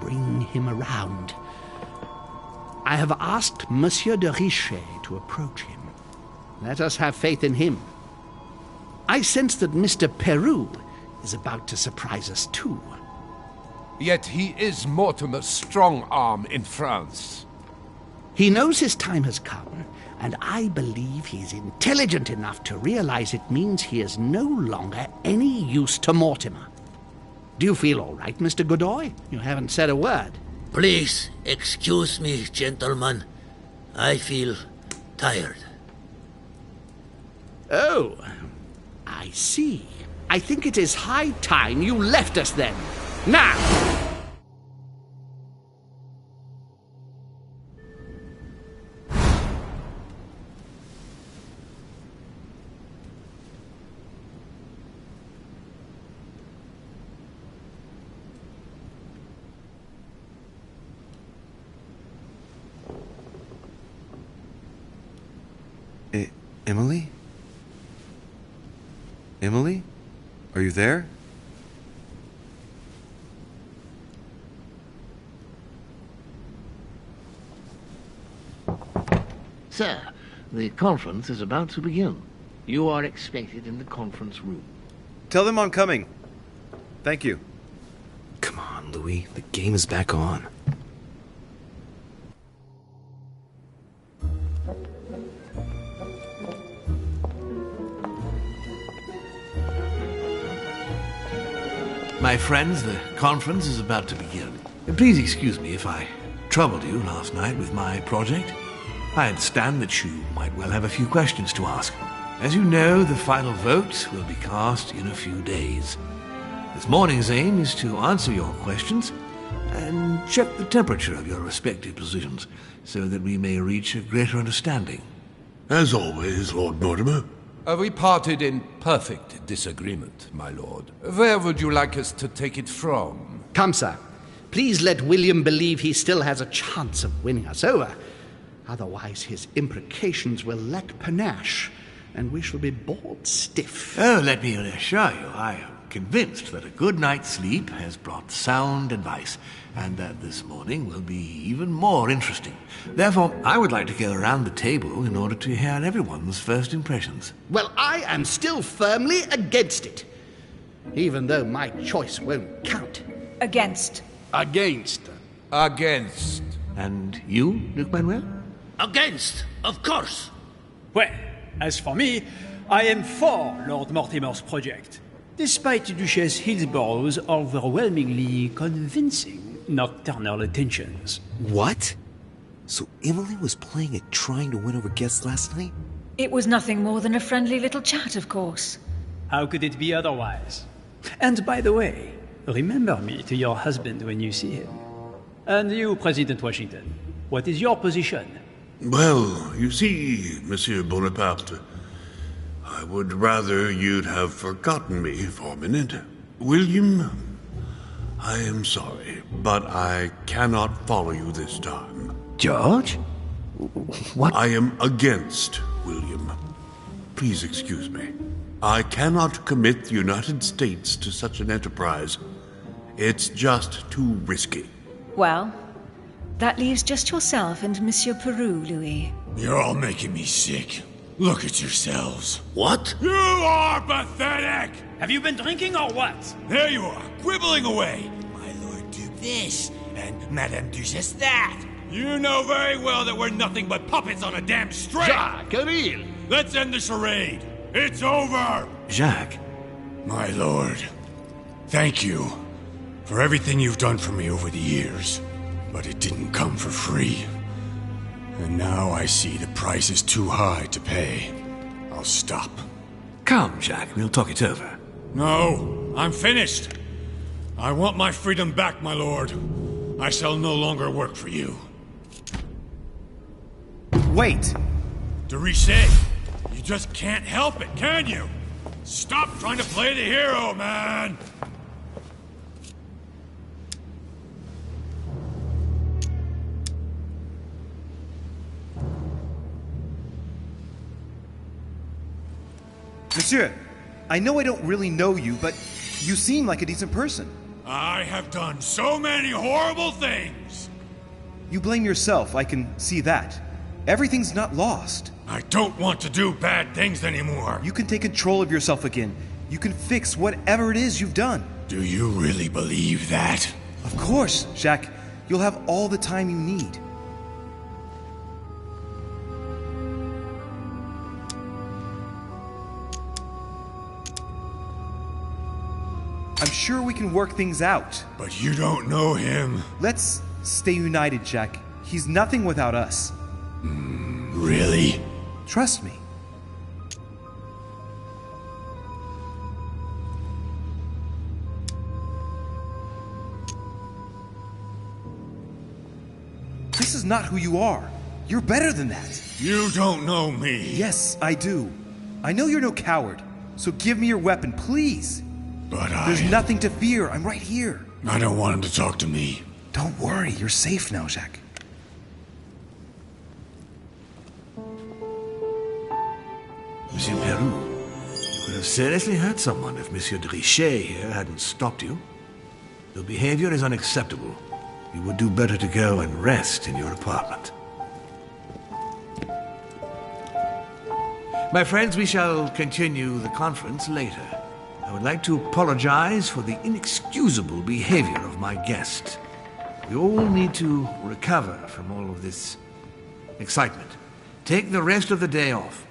bring him around. I have asked Monsieur de Richet to approach him. Let us have faith in him. I sense that Mr. Peru is about to surprise us too. Yet he is Mortimer's strong arm in France. He knows his time has come, and I believe he's intelligent enough to realize it means he is no longer any use to Mortimer. Do you feel all right, Mr. Godoy? You haven't said a word. Please excuse me, gentlemen. I feel tired. Oh, I see. I think it is high time you left us then. Now! Emily? Emily? Are you there? Sir, the conference is about to begin. You are expected in the conference room. Tell them I'm coming. Thank you. Come on, Louis. The game is back on. My friends, the conference is about to begin. Please excuse me if I troubled you last night with my project. I understand that you might well have a few questions to ask. As you know, the final vote will be cast in a few days. This morning's aim is to answer your questions and check the temperature of your respective positions so that we may reach a greater understanding. As always, Lord Mortimer. We parted in perfect disagreement, my lord. Where would you like us to take it from? Come, sir. Please let William believe he still has a chance of winning us over. Otherwise, his imprecations will lack panache, and we shall be bored stiff. Oh, let me assure you, I am convinced that a good night's sleep has brought sound advice, and that this morning will be even more interesting. Therefore, I would like to go around the table in order to hear everyone's first impressions. Well, I am still firmly against it, even though my choice won't count. Against. Against. Against. And you, Luc Manuel? Against, of course. Well, as for me, I am for Lord Mortimer's project, despite Duchess Hillsborough's overwhelmingly convincing nocturnal attentions. What? So Emily was playing at trying to win over guests last night? It was nothing more than a friendly little chat, of course. How could it be otherwise? And by the way, remember me to your husband when you see him. And you, President Washington, what is your position? Well, you see, Monsieur Bonaparte, I would rather you'd have forgotten me for a minute. William, I am sorry, but I cannot follow you this time. George? What? I am against William. Please excuse me. I cannot commit the United States to such an enterprise. It's just too risky. Well, that leaves just yourself and Monsieur Peru, Louis. You're all making me sick. Look at yourselves. What? You are pathetic! Have you been drinking or what? There you are, quibbling away. My Lord Duke this, and Madame Duchess that. You know very well that we're nothing but puppets on a damn string. Jacques, Camille. Let's end the charade. It's over. Jacques. My lord, thank you for everything you've done for me over the years. But it didn't come for free. And now I see the price is too high to pay. I'll stop. Come, Jacques, we'll talk it over. No, I'm finished. I want my freedom back, my lord. I shall no longer work for you. Wait! De Richet, you just can't help it, can you? Stop trying to play the hero, man! Monsieur, I know I don't really know you, but you seem like a decent person. I have done so many horrible things. You blame yourself, I can see that. Everything's not lost. I don't want to do bad things anymore. You can take control of yourself again. You can fix whatever it is you've done. Do you really believe that? Of course, Jacques. You'll have all the time you need. I'm sure we can work things out. But you don't know him. Let's stay united, Jack. He's nothing without us. Really? Trust me. This is not who you are. You're better than that. You don't know me. Yes, I do. I know you're no coward, so give me your weapon, please. But There's nothing to fear. I'm right here. I don't want him to talk to me. Don't worry. You're safe now, Jacques. Monsieur Peru, you could have seriously hurt someone if Monsieur de Richet here hadn't stopped you. Your behavior is unacceptable. You would do better to go and rest in your apartment. My friends, we shall continue the conference later. I would like to apologize for the inexcusable behavior of my guest. We all need to recover from all of this excitement. Take the rest of the day off.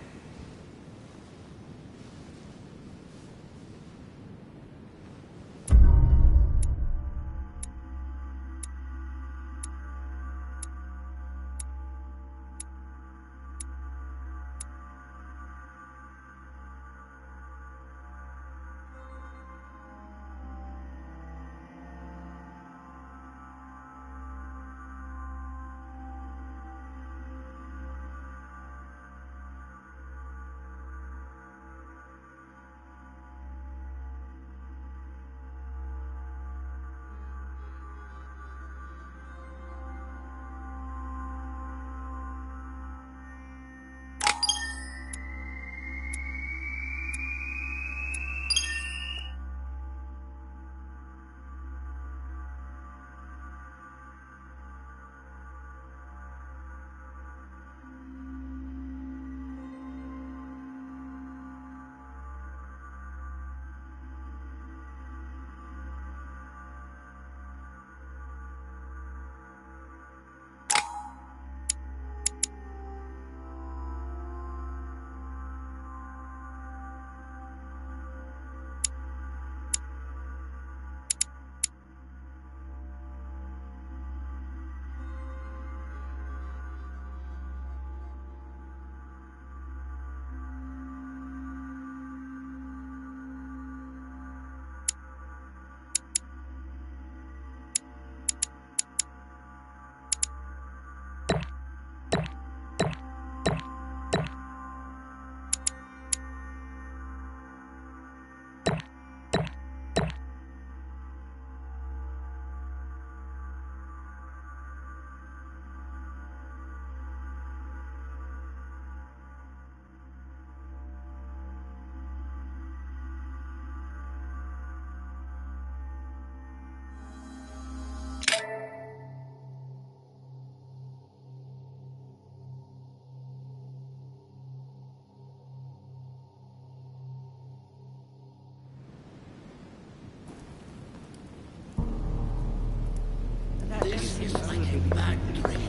This is like a bad dream.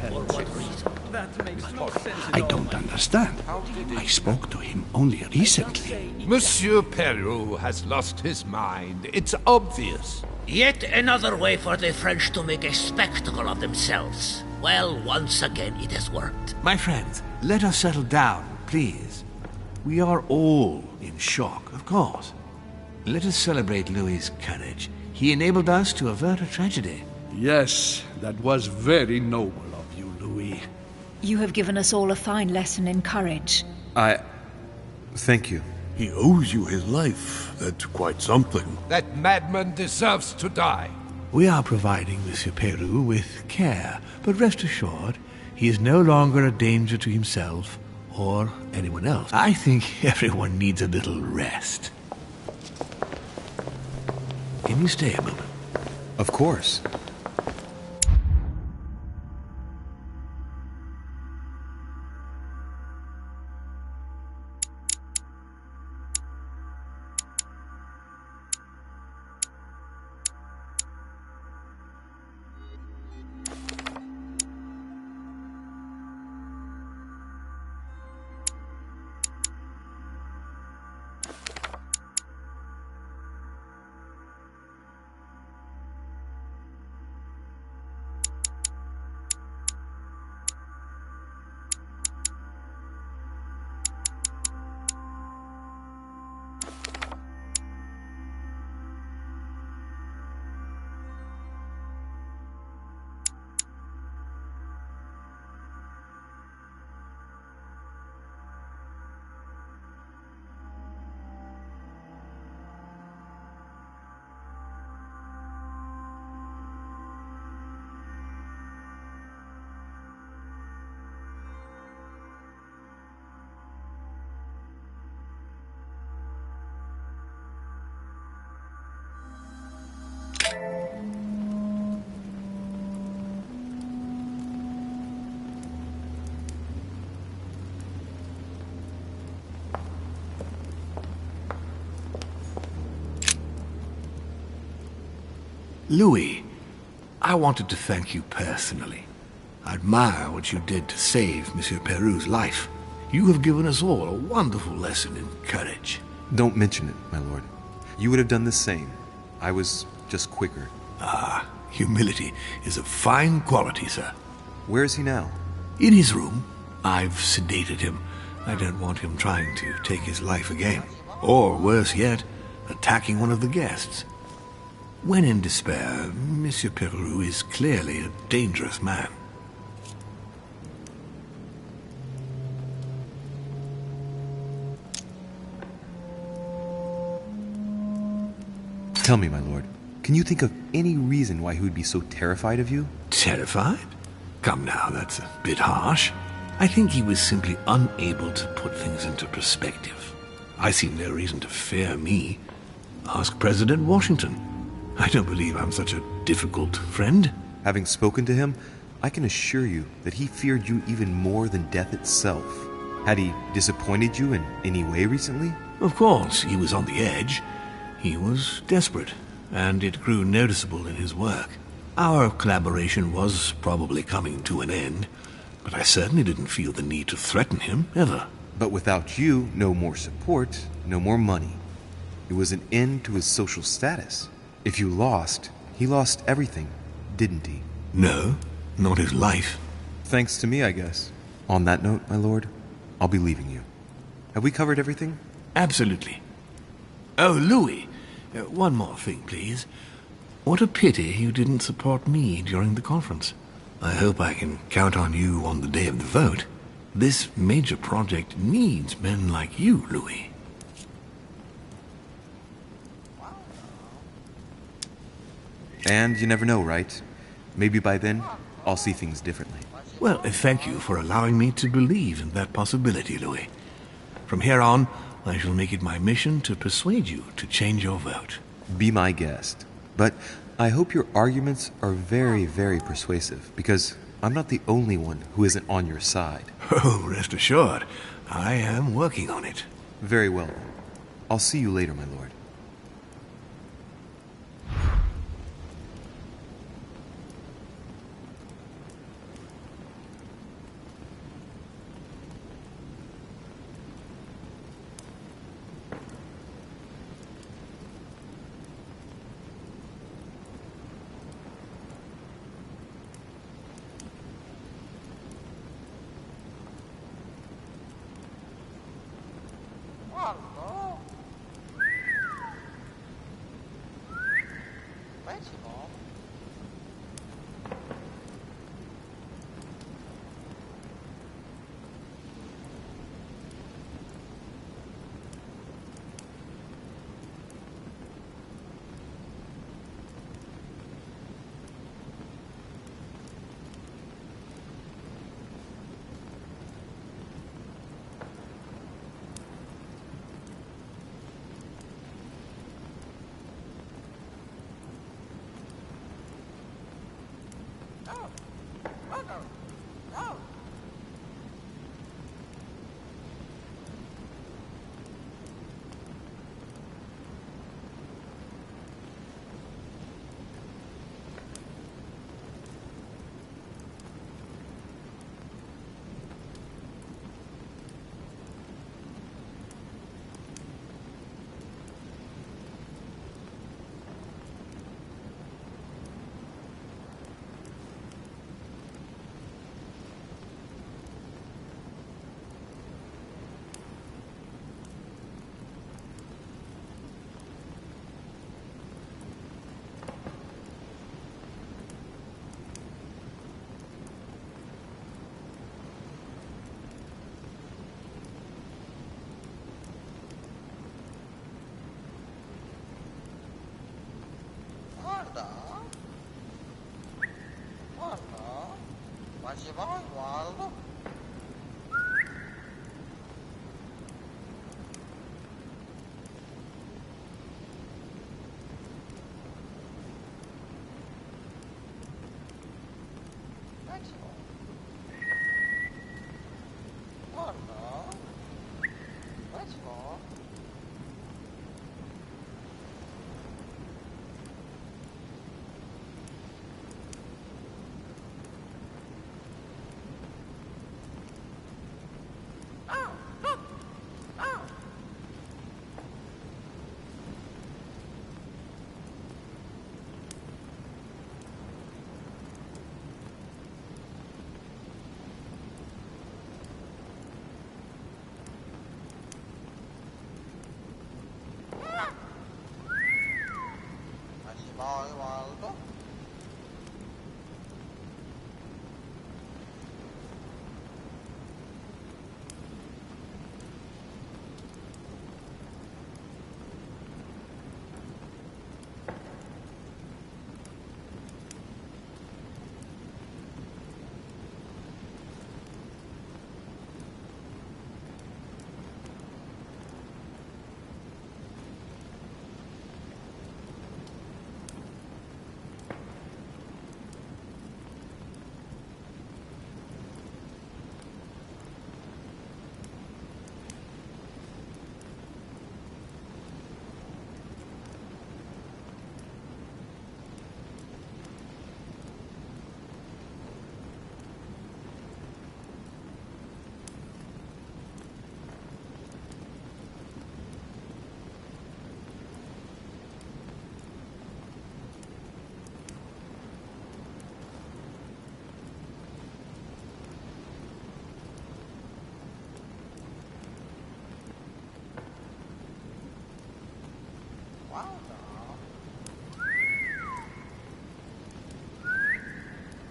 For what reason? That makes no sense. I don't understand. I spoke to him only recently. Monsieur Peru has lost his mind. It's obvious. Yet another way for the French to make a spectacle of themselves. Well, once again it has worked. My friends, let us settle down, please. We are all in shock, of course. Let us celebrate Louis's courage. He enabled us to avert a tragedy. Yes, that was very noble of you, Louis. You have given us all a fine lesson in courage. Thank you. He owes you his life. That's quite something. That madman deserves to die. We are providing Monsieur Peru with care, but rest assured, he is no longer a danger to himself or anyone else. I think everyone needs a little rest. Can you stay a moment? Of course. Louis, I wanted to thank you personally. I admire what you did to save Monsieur Peru's life. You have given us all a wonderful lesson in courage. Don't mention it, my lord. You would have done the same. I was just quicker. Ah, humility is a fine quality, sir. Where is he now? In his room. I've sedated him. I don't want him trying to take his life again. Or, worse yet, attacking one of the guests. When in despair, Monsieur Peru is clearly a dangerous man. Tell me, my lord, can you think of any reason why he would be so terrified of you? Terrified? Come now, that's a bit harsh. I think he was simply unable to put things into perspective. I see no reason to fear me. Ask President Washington. I don't believe I'm such a difficult friend. Having spoken to him, I can assure you that he feared you even more than death itself. Had he disappointed you in any way recently? Of course, he was on the edge. He was desperate, and it grew noticeable in his work. Our collaboration was probably coming to an end, but I certainly didn't feel the need to threaten him, ever. But without you, no more support, no more money. It was an end to his social status. If you lost, he lost everything, didn't he? No, not his life. Thanks to me, I guess. On that note, my lord, I'll be leaving you. Have we covered everything? Absolutely. Oh, Louis, one more thing, please. What a pity you didn't support me during the conference. I hope I can count on you on the day of the vote. This major project needs men like you, Louis. And you never know, right? Maybe by then, I'll see things differently. Well, thank you for allowing me to believe in that possibility, Louis. From here on, I shall make it my mission to persuade you to change your vote. Be my guest. But I hope your arguments are very, very persuasive, because I'm not the only one who isn't on your side. Oh, rest assured, I am working on it. Very well, then. I'll see you later, my lord.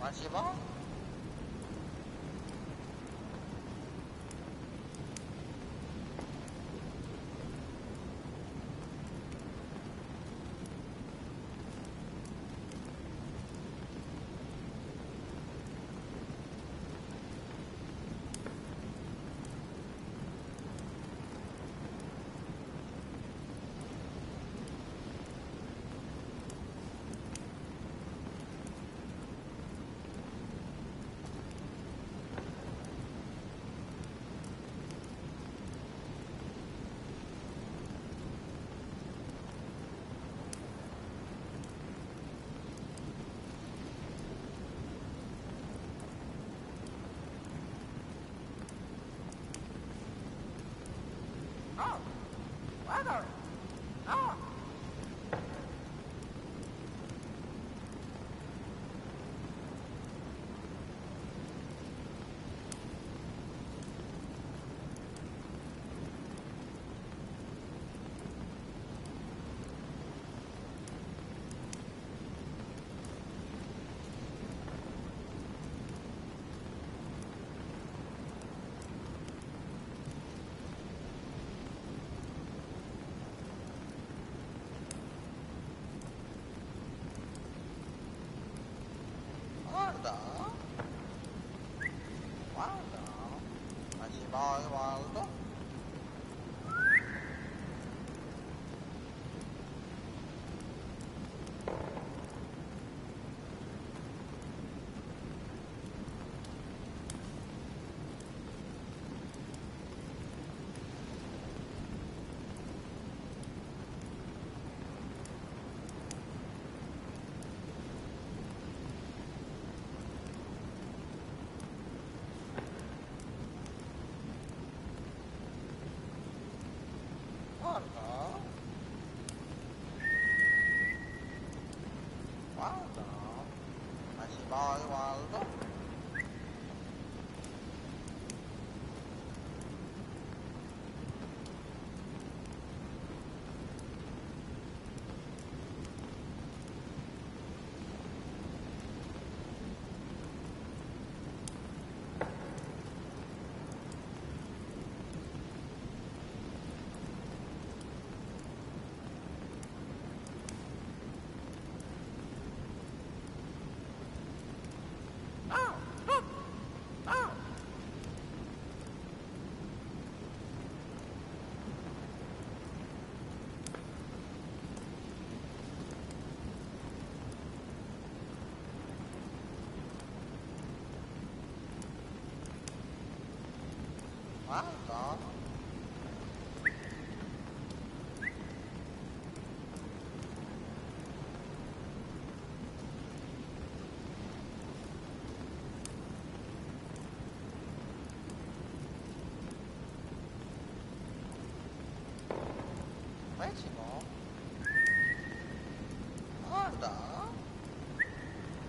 마지막 마지막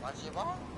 마지막